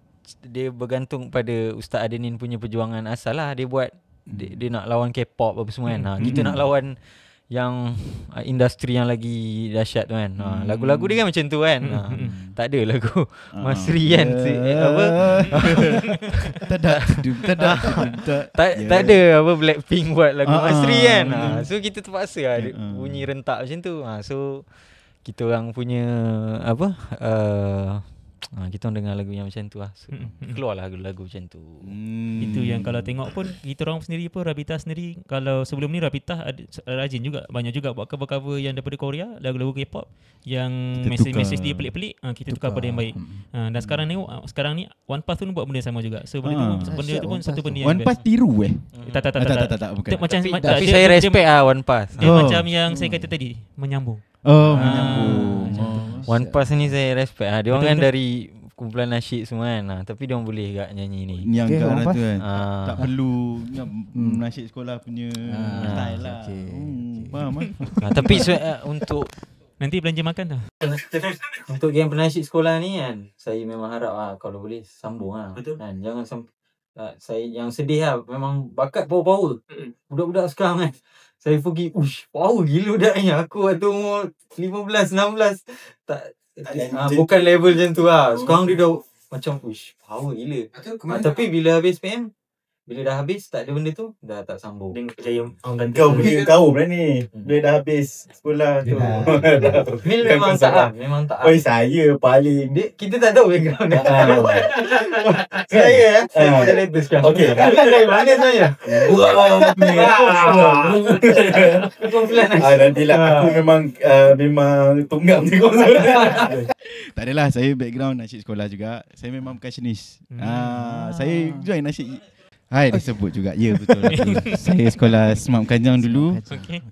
dia bergantung pada Ustaz Adenin punya perjuangan asal lah. Dia buat dia nak lawan K-pop apa semua kan. Kita nak lawan yang industri yang lagi dahsyat tu kan. Lagu-lagu dia kan macam tu kan. Tak ada lagu Masri kan. Apa? Tak ada apa Blackpink buat lagu Masri kan. So kita terpaksa lah bunyi rentak macam tu. So kita orang punya apa kita orang dengar lagu yang macam tu lah. So, keluarlah lagu-lagu macam tu. Itu yang kalau tengok pun kita orang sendiri pun, Rabita sendiri, kalau sebelum ni Rabita ada rajin juga, banyak juga buat cover-cover yang daripada Korea, lagu-lagu K-pop yang mesej dia pelik-pelik, kita tukar pada yang baik. Dan sekarang ni One Path pun buat benda sama juga. So benda tu pun satu benda yang One Path tiru Tak bukan. Tapi saya respect One Path. Dia macam yang saya kata tadi, menyambung. Menyambung. One Pass ni saya respect. Dia orang kan dari kumpulan nasyid semua kan. Tapi dia orang boleh gak nyanyi ni. Yang kat tu kan. Tak perlu nasyid sekolah punya style lah. Faham kan? Tapi untuk nanti belanja makan tau. Untuk geng penasyid sekolah ni kan, saya memang harap kalau boleh sambung lah. Betul. Kan? Jangan saya yang sedih lah. Memang bakat power. Budak-budak sekarang kan, saya pergi, power gila budak ni. Aku waktu umur 15, 16 bukan level macam tu lah. Sekarang dia dah macam power gila. Tapi bila habis PM, bila dah habis tak ada benda tu, dah tak sambung. Kau punya kau berani. Bila dah habis sekolah tu. Mil memang tak. Memang tak. Saya paling Kita tak tahu background dia. Saya Saya latest sekarang. Okey. Dari mana sebenarnya? Nantilah aku memang tunggam je kau. Tak adalah, saya background nasyid sekolah juga. Saya memang percussionist. Saya join nasyid. Hai, disebut juga. Ya, betul. Saya sekolah Smart Kanjang dulu.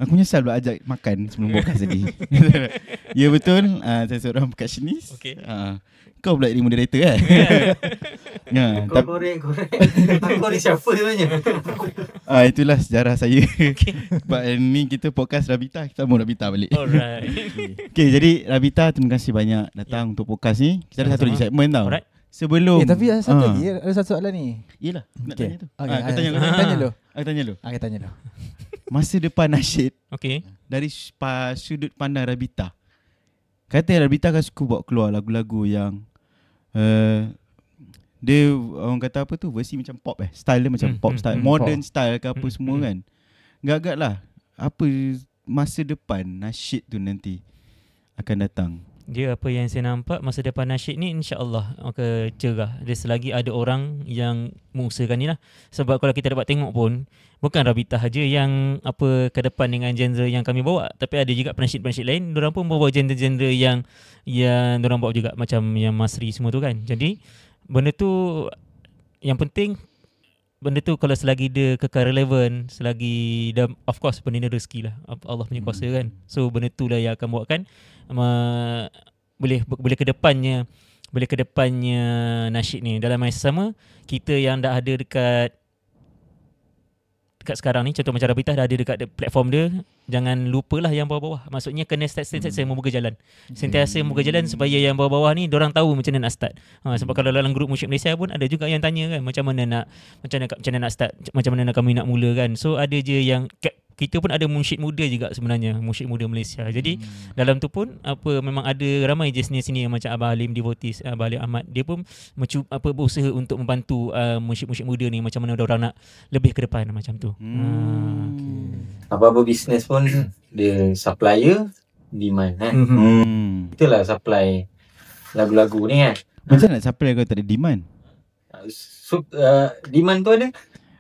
Aku menyesal pula ajak makan sebelum podcast tadi. Ya, betul. Saya seorang percussionist. Kau pula jadi moderator kan? Korek. Kau ni siapa sebenarnya? Itulah sejarah saya. Ni kita podcast Rabita. Kita sambung Rabita balik. Alright. Okay, jadi Rabita, terima kasih banyak datang untuk podcast ni. Kita ada satu lagi segmen tau. Alright. Sebelum tapi ada satu lagi, ada satu soalan ni. Yelah, nak tanya tu. Aku tanya dulu. Masa depan nasyid, dari sudut pandang Rabita, kata Rabita kan suka buat keluar lagu-lagu yang dia orang kata apa tu, versi macam pop style dia macam pop style, modern style ke apa semua kan. Agak-agak lah, apa masa depan nasyid tu nanti akan datang? Dia apa yang saya nampak masa depan nasyid ni, insya-Allah cerah. Dia selagi ada orang yang mengusahakan ni lah. Sebab kalau kita dapat tengok pun, bukan Rabita saja yang ke depan dengan genre yang kami bawa, tapi ada juga penasyid-penasyid lain, diorang pun bawa genre-genre yang diorang bawa juga, macam yang Masri semua tu kan. Jadi benda tu yang penting, benda tu kalau selagi dia kekal relevan, selagi dah, of course benda ni rezeki lah, Allah punya kuasa kan. So benda tu lah yang akan buatkan boleh ke depannya nasyid ni. Dalam masa sama, kita yang dah ada dekat sekarang ni, contoh macam Rabita dah ada dekat platform dia, jangan lupalah yang bawah-bawah. Maksudnya kena sentiasa membuka jalan. Sentiasa membuka jalan supaya yang bawah-bawah ni diorang tahu macam mana nak start. Sebab kalau dalam grup musyrik Malaysia pun ada juga yang tanya kan, macam mana nak start, macam mana kami nak mula kan. So ada je yang kita pun ada munsyid muda juga sebenarnya, munsyid muda Malaysia. Jadi dalam tu pun memang ada ramai je sini yang macam Abah Halim Devotees, Abah Halim Ahmad, dia pun berusaha untuk membantu munsyid-munsyid muda ni macam mana orang nak lebih ke depan macam tu. Apa-apa bisnes pun dia supplier, demand kan. Itulah supply lagu-lagu ni kan. Macam nak supply kalau tak ada demand? Demand tu ada.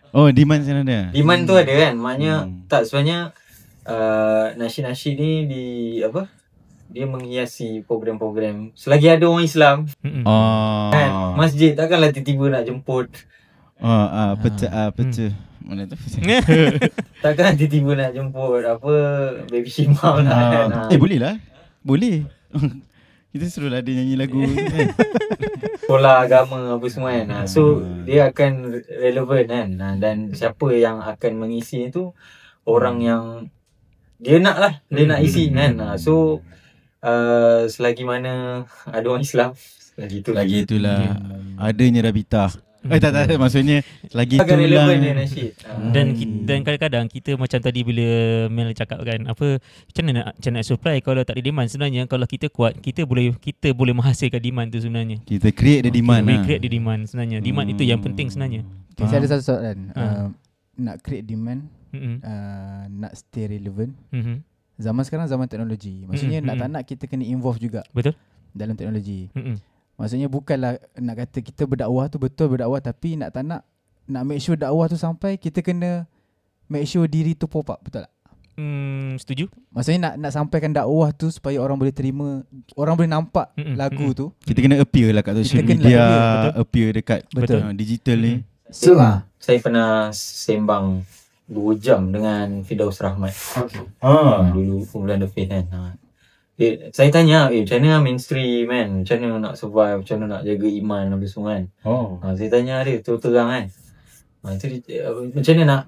Demand sana ada. Demand tu ada kan. Maknanya tak, sebenarnya nasyid-nasyid ni dia menghiasi program-program selagi ada orang Islam. Kan? Masjid takkanlah tiba-tiba nak jemput pecah. Mana tu? Takkan tiba-tiba nak jemput Baby Shimau lah kan. Boleh lah. Boleh. Kita suruhlah dia nyanyi lagu kan. Sekolah agama apa semua kan. So dia akan relevan kan. Dan siapa yang akan mengisi itu, orang yang dia nak lah, dia nak isi kan. So selagi mana ada orang Islam, lagi itulah adanya Rabita. Tak, maksudnya lagi agak itulah relevan dia nasyid. Dan kadang-kadang kita macam tadi bila Mel cakap kan, apa macam mana nak supply kalau tak ada demand. Sebenarnya kalau kita kuat, kita boleh menghasilkan demand tu sebenarnya. kita create the demand We create the demand sebenarnya. Demand itu yang penting sebenarnya. Saya ada satu soalan. Nak create demand, nak stay relevant. Zaman sekarang zaman teknologi. Maksudnya nak tak nak kita kena involve juga. Betul. Dalam teknologi. Maksudnya bukanlah nak kata kita berdakwah tu betul berdakwah, tapi nak tak nak make sure dakwah tu sampai, kita kena make sure diri tu pop up, betul tak? Setuju. Maksudnya nak sampaikan dakwah tu supaya orang boleh terima, orang boleh nampak lagu tu. Kita kena appear lah kat social media, appear dekat digital ni. Saya pernah sembang 2 jam dengan Firdaus Rahmat. Dulu Bulan The Faith kan. Saya tanya, macam mana mainstream kan, macam mana nak survive, macam mana nak jaga iman apa semua kan. Saya tanya dia terang kan, macam mana nak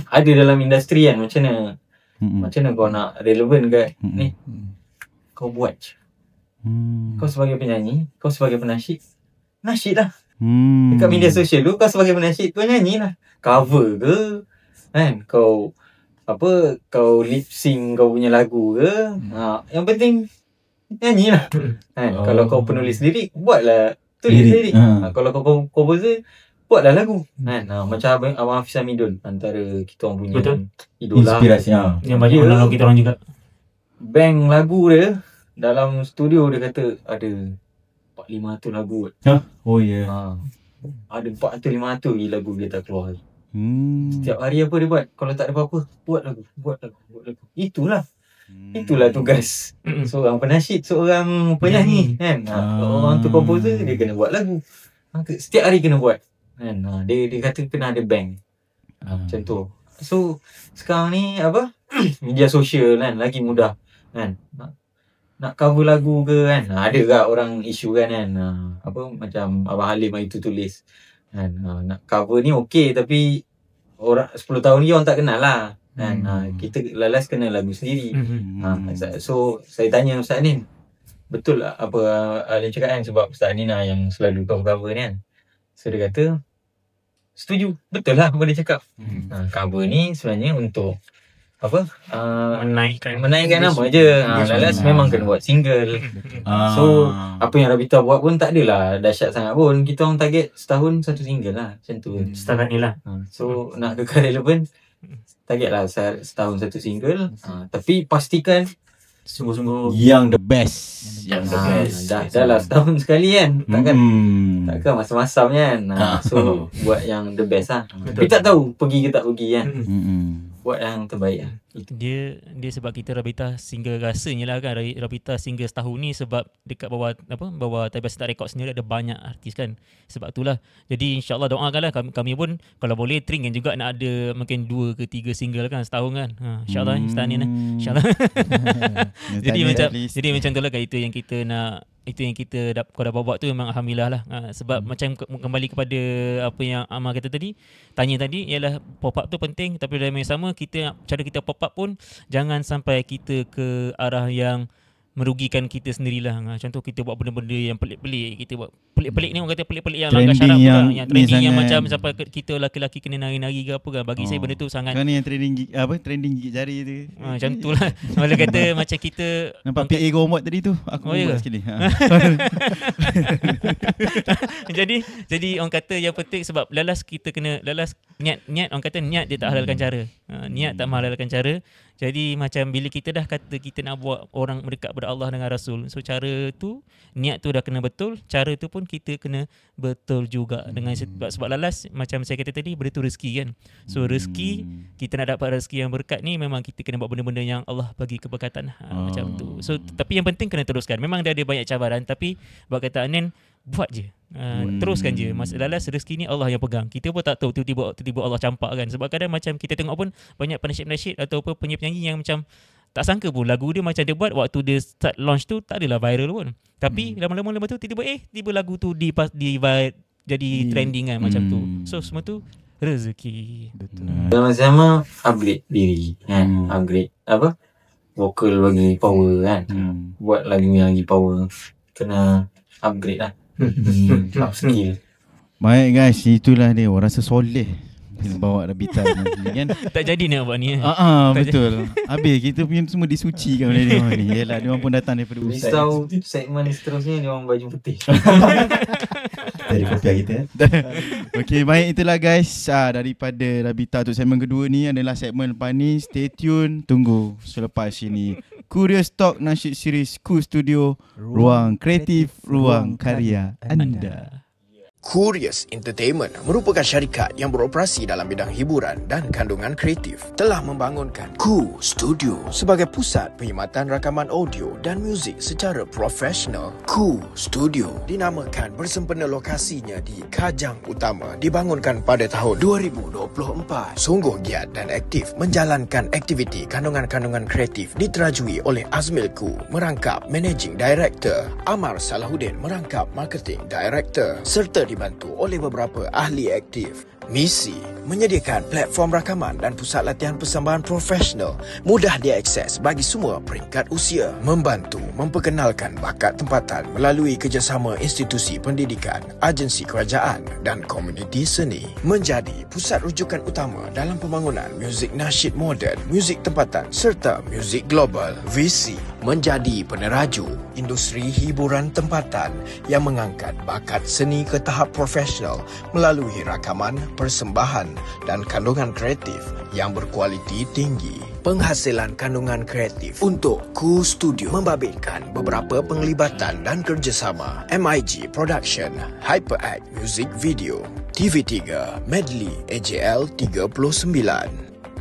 ada dalam industri kan, macam mana kau nak relevan kat ni. Kau buat je. Kau sebagai penyanyi, kau sebagai penasyid, nasyid lah. Dekat media sosial tu, kau sebagai penasyid, kau nyanyi lah. Cover ke kan, kau lip sync kau punya lagu ke, yang penting nyanyi lah kan. Kalau kau penulis lirik, buatlah tulis lirik. Kalau kau composer, buatlah lagu kan. Macam Abang Hafiz Hamidun, antara kita orang punya idola, inspirasi yang banyak menolong kita orang juga. Bank lagu dia dalam studio, dia kata ada 400-500 lagu. Ada 400-500 lagu dia tak keluar. Setiap hari apa dia buat? Kalau tak ada apa-apa, buat lagu. Itulah tugas seorang penasyid, seorang penyanyi kan. Orang tu komposer, dia kena buat lagu. Setiap hari kena buat kan. Dia kata kena ada bank. Macam tu. So sekarang ni media sosial kan lagi mudah kan. Nak cover lagu ke kan. Ada ke orang isu kan. Macam Abang Halim itu tulis kan, nak cover ni okey, tapi orang 10 tahun ni orang tak kenal lah kan. Kita lalas kena lagu sendiri. So saya tanya Ustaz Anin, betul lah apa Alim cakap kan, sebab Ustaz Anin lah yang selalu cover ni kan. So dia kata setuju, betul lah apa dia cakap. Cover ni sebenarnya untuk menaikkan nama je. Lalas memang kena buat single. So apa yang Rabita buat pun tak adalah dahsyat sangat pun. Kita orang target setahun 1 single lah, macam tu. Setakat ni lah. So nak kekal relevan, target lah setahun 1 single. Tapi pastikan sungguh-sungguh yang the best. Dah lah setahun sekali kan. Takkan masa-masa kan. So buat yang the best lah. Tapi tak tahu pergi ke tak pergi kan. Buat yang terbaik lah. Dia sebab kita Rabita single, rasanya lah kan Rabita single setahun ni, sebab dekat bawah Taibah Setat Record sendiri ada banyak artis kan. Sebab itulah. Jadi insyaAllah doakanlah kami pun kalau boleh teringat juga nak ada mungkin 2 ke 3 single kan setahun kan. InsyaAllah Ustaz Anin InsyaAllah. Jadi macam tu lah kan, itu yang kita nak. Itu yang kita kau dah bawa tu memang alhamdulillah lah. Sebab macam kembali kepada apa yang Amal kata tadi, tanya tadi, ialah pop up tu penting, tapi dalam yang sama cara kita pop up pun jangan sampai kita ke arah yang merugikan kita sendirilah. Contoh kita buat benda-benda yang pelik-pelik, kita buat pelik-pelik ni, orang kata pelik-pelik yang langgar syarat pula, yang trending yang macam sampai kita laki-laki kena nari-nari ke apa kan. Bagi saya benda tu sangat kan, yang trending gigit jari tu. Macam tu lah. Malah kata macam kita nampak PA kau buat tadi tu, aku buat sekali. Jadi orang kata yang penting, sebab lalas kita kena niat orang kata niat dia tak halalkan cara. Niat tak menghalalkan cara. Jadi macam bila kita dah kata kita nak buat orang mendekat kepada Allah dengan Rasul, so cara tu, niat tu dah kena betul, cara tu pun kita kena betul juga. Dengan sebab lalas macam saya kata tadi, benda tu rezeki kan. So rezeki, kita nak dapat rezeki yang berkat ni, memang kita kena buat benda-benda yang Allah bagi keberkatan. Macam tu. So tapi yang penting kena teruskan. Memang dia ada banyak cabaran, tapi buat kata Anin, buat je. Teruskan je. Masalah rezeki ni Allah yang pegang. Kita pun tak tahu tiba-tiba Allah campak kan. Sebab kadang macam kita tengok pun banyak penasyid-penasyid atau penyanyi yang macam tak sangka pun lagu dia macam dia buat waktu dia start launch tu tak adalah viral pun. Tapi lama-lama lepas tu tiba lagu tu jadi trending kan macam tu. So semua tu rezeki. Betul. Sama-sama upgrade diri kan. Upgrade vokal bagi power kan. Buat lagu yang lagi power. Kena upgrade lah. Upskill. Baik guys, itulah dia. Orang rasa soleh bila bawa Rabita ni kan. Tak jadi nak buat ni. Betul. Habis kita punya semua disucikan oleh dia ni. Yalah, dia orang pun datang daripada Risau segmen seterusnya dia orang baju putih. Dari kopiah kita. Okey, baik, itulah guys daripada Rabita untuk segmen kedua ni adalah segmen lepas ni. Stay tune, tunggu selepas ini. Curious Talk Nasyid Series Cool Studio, ruang kreatif, ruang karya anda. Curious Entertainment merupakan syarikat yang beroperasi dalam bidang hiburan dan kandungan kreatif. Telah membangunkan Cool Studio sebagai pusat perkhidmatan rakaman audio dan muzik secara profesional. Cool Studio dinamakan bersempena lokasinya di Kajang Utama, dibangunkan pada tahun 2024. Sungguh giat dan aktif menjalankan aktiviti kandungan-kandungan kreatif diterajui oleh Azmil Ku merangkap Managing Director, Amar Salahuddin merangkap Marketing Director, serta dibantu oleh beberapa ahli aktif. Misi menyediakan platform rakaman dan pusat latihan persembahan profesional mudah diakses bagi semua peringkat usia, membantu memperkenalkan bakat tempatan melalui kerjasama institusi pendidikan, agensi kerajaan dan komuniti seni, menjadi pusat rujukan utama dalam pembangunan muzik nasyid moden, muzik tempatan serta muzik global. Visi menjadi peneraju industri hiburan tempatan yang mengangkat bakat seni ke tahap profesional melalui rakaman, persembahan dan kandungan kreatif yang berkualiti tinggi. Penghasilan kandungan kreatif untuk Cool Studio membabitkan beberapa penglibatan dan kerjasama MIG Production, HyperAct Music Video, TV3, Medley AJL 39,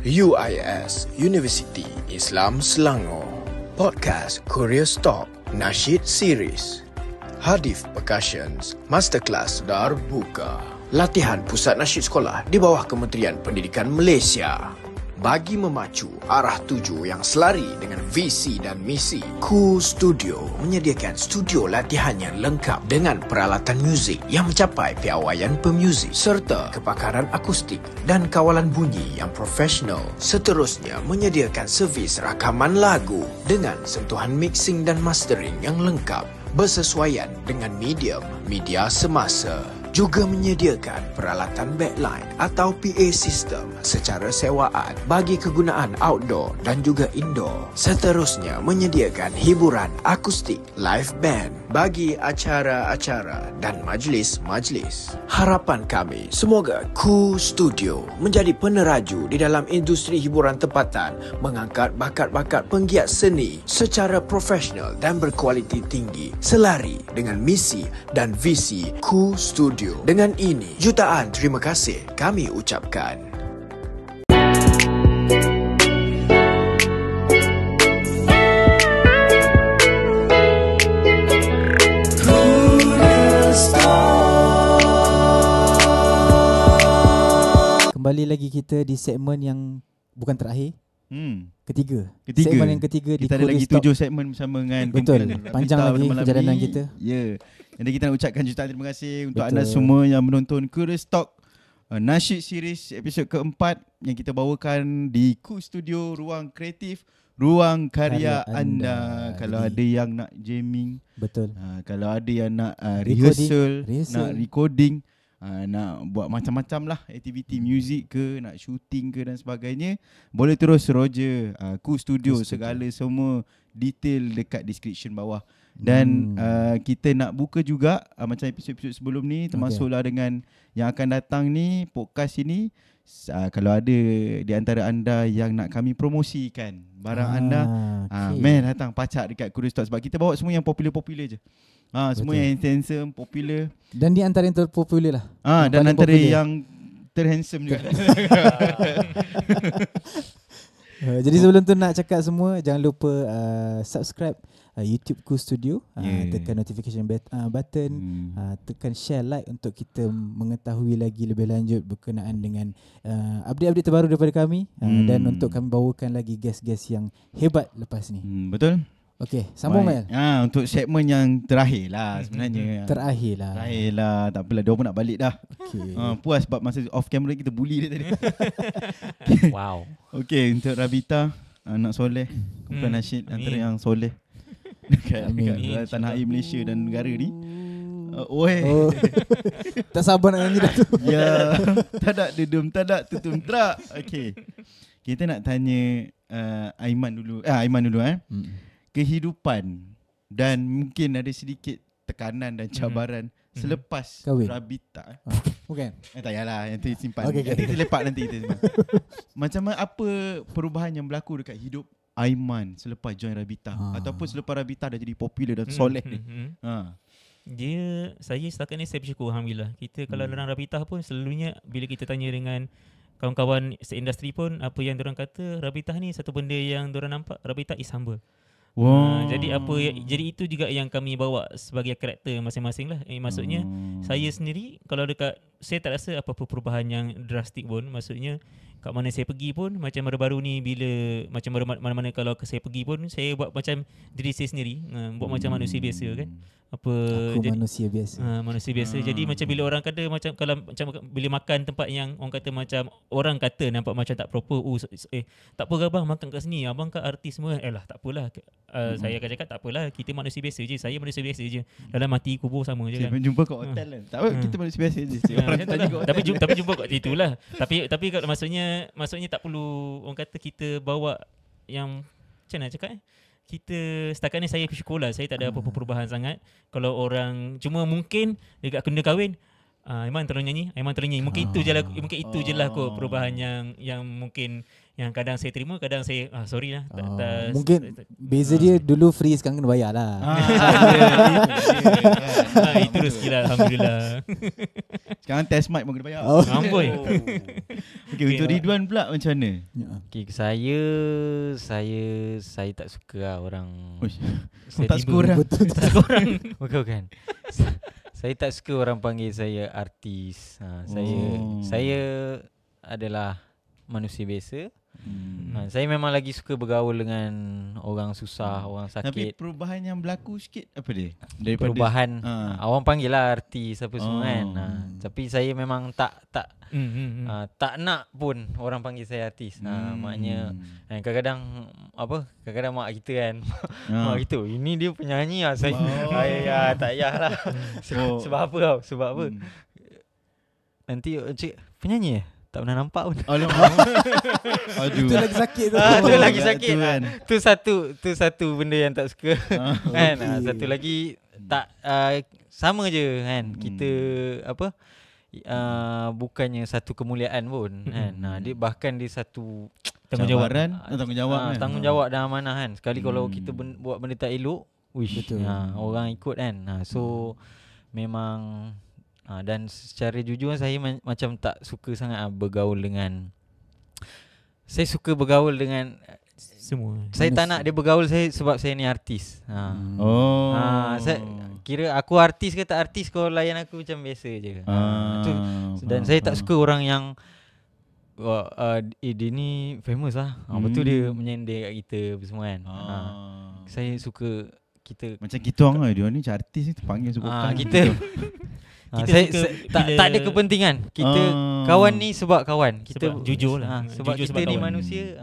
UIS University Islam Selangor, Podcast Curious Talk Nasyid Series, Hadif Percussions, Masterclass Darbuka, latihan pusat nasyid sekolah di bawah Kementerian Pendidikan Malaysia. Bagi memacu arah tuju yang selari dengan visi dan misi, Cool Studio menyediakan studio latihan yang lengkap dengan peralatan muzik yang mencapai piawaian pemuzik serta kepakaran akustik dan kawalan bunyi yang profesional. Seterusnya menyediakan servis rakaman lagu dengan sentuhan mixing dan mastering yang lengkap bersesuaian dengan media semasa. Juga menyediakan peralatan backline atau PA system secara sewaan bagi kegunaan outdoor dan juga indoor. Seterusnya menyediakan hiburan akustik live band bagi acara-acara dan majlis-majlis. Harapan kami semoga Cool Studio menjadi peneraju di dalam industri hiburan tempatan, mengangkat bakat-bakat penggiat seni secara profesional dan berkualiti tinggi selari dengan misi dan visi Cool Studio. Dengan ini, jutaan terima kasih kami ucapkan. Kembali lagi kita di segmen yang bukan terakhir. Ketiga. Segmen yang ketiga kita ada lagi 7 segmen bersama dengan betul. Panjang lagi perjalanan kita. Ya. Jadi kita nak ucapkan jutaan terima kasih untuk anda semua yang menonton Curious Talk Nasyid Series episod keempat yang kita bawakan di Cool Studio, ruang kreatif, ruang karya anda. Kalau ada yang nak jamming, betul. Kalau ada yang nak rehearsal, nak recording, nak buat macam-macam lah aktiviti muzik ke, nak shooting ke dan sebagainya, boleh terus Roger Cool Studio. Segala semua detail dekat description bawah. Dan kita nak buka juga macam episod-episod sebelum ni, termasuklah dengan yang akan datang ni, podcast ini. Kalau ada di antara anda yang nak kami promosikan barang anda, man, datang pacak dekat Curious Talk. Sebab kita bawa semua yang popular-popular je. Semua yang handsome, popular. Dan di antara yang terpopular lah. Dan antara popular yang terhandsome juga. Jadi sebelum tu nak cakap semua, jangan lupa subscribe YouTube Cool Studio, tekan notification button, tekan share, like untuk kita mengetahui lagi lebih lanjut berkenaan dengan update-update terbaru daripada kami, dan untuk kami bawakan lagi guest-guest yang hebat lepas ni. Betul. Okey, sambung Mel. Untuk segmen yang terakhir lah sebenarnya. Terakhir lah. Tak apalah, dia pun nak balik dah. Okay. Puas sebab masa off camera kita bully dia tadi. Wow. Okey, untuk Rabita, anak soleh, kumpulan nasyid antara yang soleh dekat tanah air Malaysia dan negara ni. Tak sabar nak nyanyi dah tu. Ya, tadak dedum, tadak tutum terak. Okay, kita nak tanya Aiman dulu. Kehidupan dan mungkin ada sedikit tekanan dan cabaran selepas kahwin. Rabita. Bukan? Tak payahlah, yang tu simpan. Okay. Nanti kita lepak nanti kita simpan. Macam mana, apa perubahan yang berlaku dekat hidup Aiman selepas join Rabita ataupun selepas Rabita dah jadi popular dan soleh ni? Saya setakat ni saya bersyukur, alhamdulillah. Kita kalau dalam Rabita pun selalunya bila kita tanya dengan kawan-kawan seindustri pun, apa yang diorang kata, Rabita ni satu benda yang diorang nampak, Rabita is humble. Jadi itu juga yang kami bawa sebagai karakter masing-masing lah. Maksudnya saya sendiri kalau dekat, saya tak rasa apa-apa perubahan yang drastik pun. Maksudnya kat mana saya pergi pun, macam baru-baru ni bila macam mana-mana kalau saya pergi pun, saya buat macam diri saya sendiri, buat macam manusia biasa kan. Aku jadi manusia biasa. Manusia biasa. Jadi macam bila orang kata macam kalau macam bila makan tempat yang orang kata macam orang kata nampak macam tak proper, tak apa abang makan kat sini, abang kan artis semua. Tak apalah. Saya akan cakap tak apalah, kita manusia biasa je. Saya manusia biasa je. Dalam mati kubur sama je kan. Jumpa kat hotel kan. Tak apa, kita manusia biasa je. Tapi jumpa kat situ lah. Tapi kalau maksudnya tak perlu orang kata kita bawa yang macam mana cakap kita setakat ni saya bersyukur lah, saya tak ada apa-apa perubahan sangat. Kalau orang cuma mungkin dekat kena kahwin, Aiman tolong nyanyi, mungkin itu je lah kot perubahan yang mungkin yang kadang saya terima, kadang saya sorry lah. Mungkin beza dia dulu free, sekarang kena bayar lah. Itu rezeki lah, alhamdulillah. Sekarang test mic pun kena bayar. Amboi. Okay, untuk Ridwan pula macam mana? Okay, saya tak suka lah orang. Tak suka orang. Bukan. Saya tak suka orang panggil saya artis. Saya adalah manusia biasa. Saya memang lagi suka bergaul dengan orang susah, orang sakit. Tapi perubahan yang berlaku sikit apa dia? Daripada perubahan orang panggil lah artis apa semua kan. Tapi saya memang tak nak pun orang panggil saya artis. Maknanya kadang-kadang mak kita kan mak kita, ini dia penyanyi lah. Saya tak payahlah. Sebab apa? Nanti cik penyanyi tak pernah nampak pun. Aduh. Itu lagi sakit tu. Itu lagi sakit kan. Tu satu benda yang tak suka. Kan. Satu lagi tak sama je kan. Kita bukannya satu kemuliaan pun kan. Dia bahkan dia satu tanggungjawab dan amanah kan. Sekali kalau kita buat benda tak elok, orang ikut kan. So memang dan secara jujur saya macam tak suka sangat bergaul dengan. Saya suka bergaul dengan semua. Saya tak nak dia bergaul saya sebab saya ni artis. Saya kira aku artis ke tak artis, kau layan aku macam biasa je. Dan saya tak suka orang yang dia ni famous lah. Betul dia menyindir kat kita apa semua kan. Saya suka kita macam kita orang lah, dia ni macam artis ni terpanggil suka kita tak ada kepentingan. Kita kawan ni sebab kawan. Kita sebab jujur lah. Sebab jujur kita ni kawan. Manusia.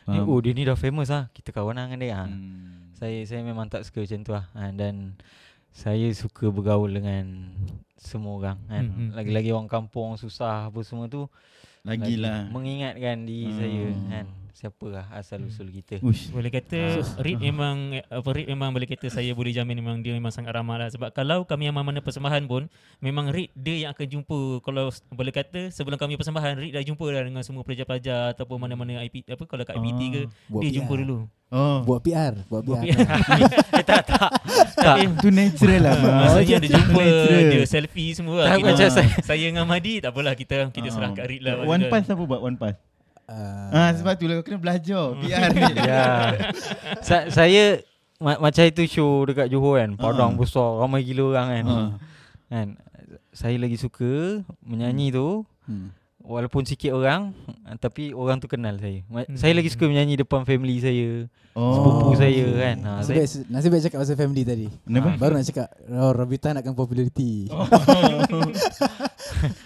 Dia ni dah famous lah, kita kawan dengan dia. Saya memang tak suka macam tu lah. Dan saya suka bergaul dengan semua orang kan. Lagi-lagi orang kampung susah apa semua tu, lagilah mengingatkan diri saya kan. Siapakah asal-usul kita. Boleh kata Rid memang boleh kata saya boleh jamin memang dia memang sangat ramah lah. Sebab kalau kami yang mana persembahan pun, memang Rid dia yang akan jumpa. Kalau boleh kata sebelum kami persembahan, Rid dah jumpa dah dengan semua pelajar-pelajar ataupun mana-mana IP, kalau kat IPT ke, dia jumpa dulu. Buat PR. Tak. Itu natural lah. Maksudnya dia jumpa, dia selfie semua lah. Macam saya dengan Mahdi, tak apalah, kita serah kat Rid lah. One Pass apa buat One Pass? Sebab tu lah kau kena belajar PR ni. Saya macam itu show dekat Johor kan, padang besar, ramai gila orang kan. Saya lagi suka menyanyi tu. Walaupun sikit orang, tapi orang tu kenal saya. Saya lagi suka menyanyi depan family saya, sepupu saya kan. Nasib baik cakap pasal family tadi. Baru nak cakap Rabita nakkan populariti.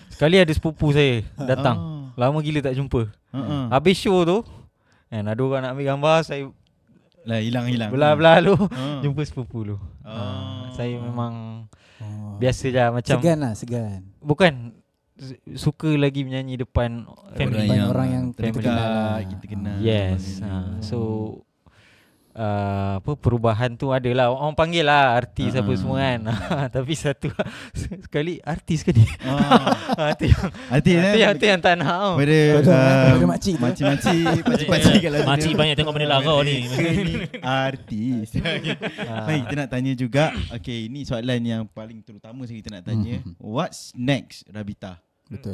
Sekali ada sepupu saya datang, lama gila tak jumpa. Habis show tu Kan ada orang nak ambil gambar, saya lah hilang-hilang. belah-belah lu jumpa sepupu lu. Saya memang biasa je macam Segan. bukan suka lagi menyanyi depan orang yang kita kenal. Yes. So perubahan tu adalah orang panggil lah artis apa semua kan. Tapi satu sekali artis ke dia? Artis yang tak nak. Pada makcik kalau makcik banyak tengok benda lara ni. Artis. Baik, kita nak tanya juga. Okay, ini soalan yang paling terutama kita nak tanya. What's next, Rabita? Betul.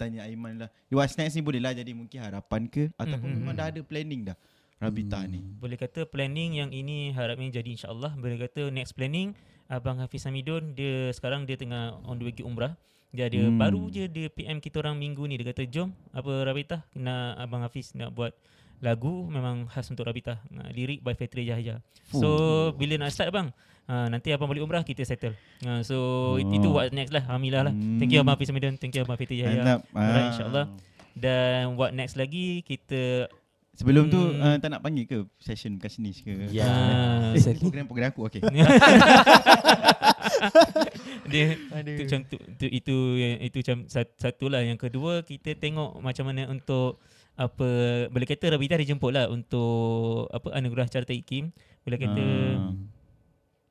Tanya Aiman lah. What's next ni boleh lah jadi mungkin harapan ke ataupun memang dah ada planning dah Rabita ni. Boleh kata planning yang ini harapnya jadi insya-Allah. Boleh kata next planning Abang Hafiz Hamidun, dia sekarang dia tengah on the way ke umrah. Dia ada baru je dia PM kita orang minggu ni, dia kata jom apa Rabita nak Abang Hafiz nak buat lagu memang khas untuk Rabita, lirik by Fetri Yahya. So bila nak start bang, nanti abang balik umrah kita settle. So itu what next lah. Alhamdulillah lah. Thank you Abang Hafiz Hamidun, thank you Abang Fetri Yahya. InsyaAllah. Dan what next lagi kita sebelum tu tak nak panggil ke session bekas ni ke? Ya. Program aku okey. Dia itu macam itu macam satulah. Yang kedua kita tengok macam mana untuk apa boleh kata Rabita dijemput lah untuk apa anugerah Carta IKIM. Boleh kata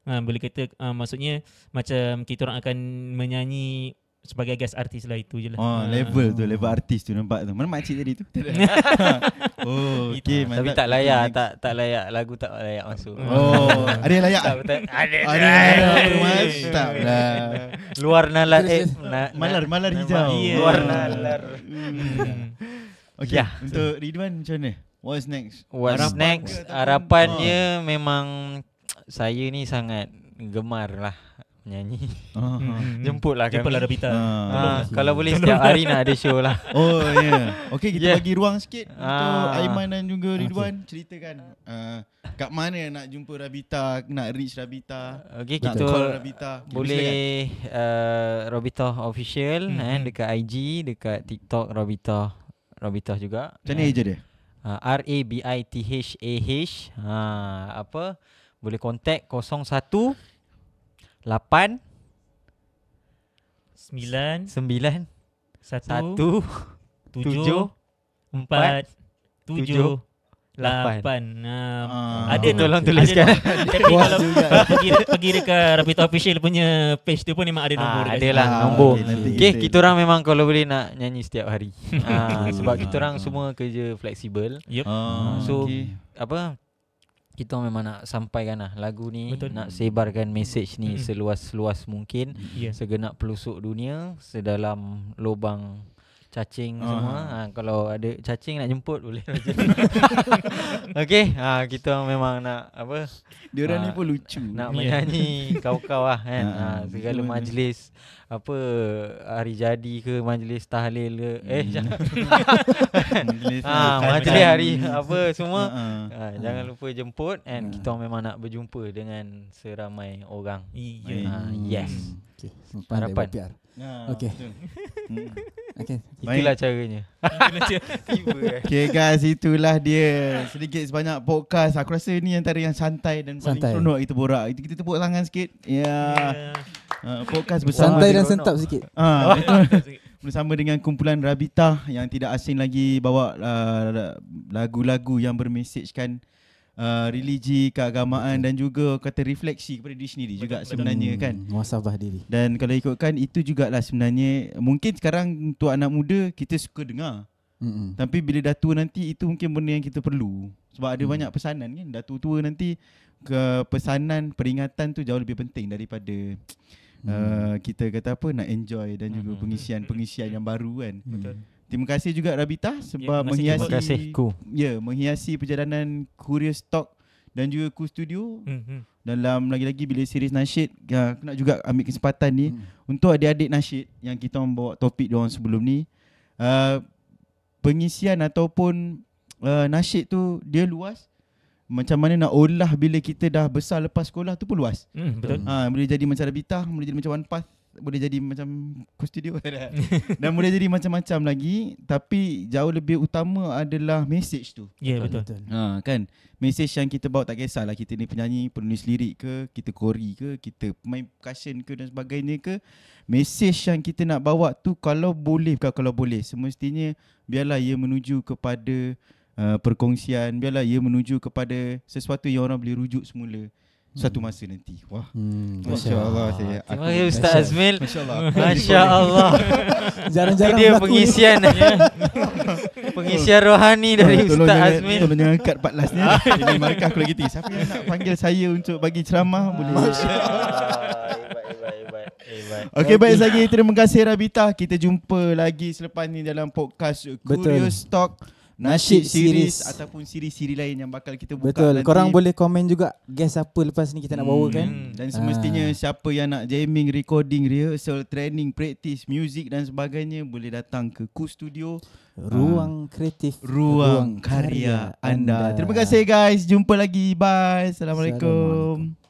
boleh kata maksudnya macam kita orang akan menyanyi sebagai guest artis lah, itu je lah. Level tu, level artis tu nampak tu. Mana makcik tadi tu? Okey, tapi tak layak, tak layak, lagu tak layak masuk. Ada yang layak? Ada. Mantap lah. Luar nalar malar hijau. Luar nalar. Okey, untuk Ridwan macam mana? What's next? Harapannya memang saya ni sangat gemar lah menyanyi. Jemputlah Rabita. Kalau boleh setiap hari nak ada show lah. Okey, kita bagi ruang sikit untuk Aiman dan juga Ridwan. Ceritakan kat mana nak jumpa Rabita, nak reach Rabita. Okey, kita call Rabita. Boleh Rabita official dekat IG, dekat TikTok Rabita juga. Macam mana je dia? RABITHAH. Boleh contact 01 8 9 1 7 4 7 8. Ada tolong tuliskan. Tapi kalau pergi dekat Rabita Official punya page tu pun memang ada nombor. Adalah nombor. Okey, kita orang memang kalau boleh nak nyanyi setiap hari. Sebab kita orang semua kerja fleksibel. So kita memang nak sampaikan lah lagu ni. Betul. Nak sebarkan message ni seluas-luas mungkin. Segenap pelosok dunia, sedalam lubang cacing semua. Kalau ada cacing nak jemput boleh. Okey, kita memang nak apa? Diorang ni pun lucu. Nak menyanyi kau-kau lah kan. Segala majlis apa hari jadi ke, majlis tahlil ke, majlis hari apa semua. Jangan lupa jemput, and kita memang nak berjumpa dengan seramai orang. Yes. Harapan. Okay. Itulah caranya. Okay guys, itulah dia sedikit sebanyak podcast. Aku rasa ni antara yang santai dan paling seronok kita borak. Kita tepuk tangan sikit. Podcast bersama santai dan sentap sikit. Bersama dengan kumpulan Rabita yang tidak asing lagi, bawa lagu-lagu yang bermesejkan religi, keagamaan dan juga kata refleksi kepada diri sendiri juga sebenarnya kan. Muhasabah diri. Dan kalau ikutkan itu jugalah sebenarnya, mungkin sekarang untuk anak muda kita suka dengar. Tapi bila dah tua nanti itu mungkin benda yang kita perlu. Sebab ada banyak pesanan kan. Dah tua nanti pesanan, peringatan tu jauh lebih penting daripada kita kata apa nak enjoy dan juga pengisian yang baru kan. Betul. Terima kasih juga Rabita sebab menghiasi perjalanan Curious Talk dan juga Ku Studio. Dalam lagi-lagi bila series nasyid, aku nak juga ambil kesempatan ni untuk adik-adik nasyid yang kita membawa topik diorang sebelum ni. Pengisian ataupun nasyid tu dia luas. Macam mana nak olah bila kita dah besar lepas sekolah tu pun luas. Betul. Boleh jadi macam Rabita, boleh jadi macam One Path. boleh jadi macam Cool Studio dan boleh jadi macam-macam lagi. Tapi jauh lebih utama adalah message tu. Ya, betul. Kan, message yang kita bawa, tak kisahlah kita ni penyanyi, penulis lirik ke, kita kori ke, kita pemain percussion ke dan sebagainya ke, message yang kita nak bawa tu kalau boleh semestinya biarlah ia menuju kepada perkongsian, biarlah ia menuju kepada sesuatu yang orang boleh rujuk semula satu masa nanti. Wah, masya-Allah. Terima kasih Ustaz Azmil. Masya-Allah. Masya-Allah. Jarang-jarang dia pengisian rohani dari Ustaz Azmil. Tolong jangan cut 14 ni. Ini markah Quality. Siapa yang nak panggil saya untuk bagi ceramah boleh. Okey, baik lagi. Terima kasih Rabita. Kita jumpa lagi selepas ni dalam podcast Curious Talk Nasyid series ataupun siri-siri lain yang bakal kita buka. Betul. Nanti. Korang boleh komen juga guest apa lepas ni kita nak bawa kan. Dan semestinya siapa yang nak jamming, recording, rehearsal, training, practice, music dan sebagainya boleh datang ke Cool Studio, ruang kreatif, ruang karya anda. Terima kasih guys. Jumpa lagi. Bye. Assalamualaikum.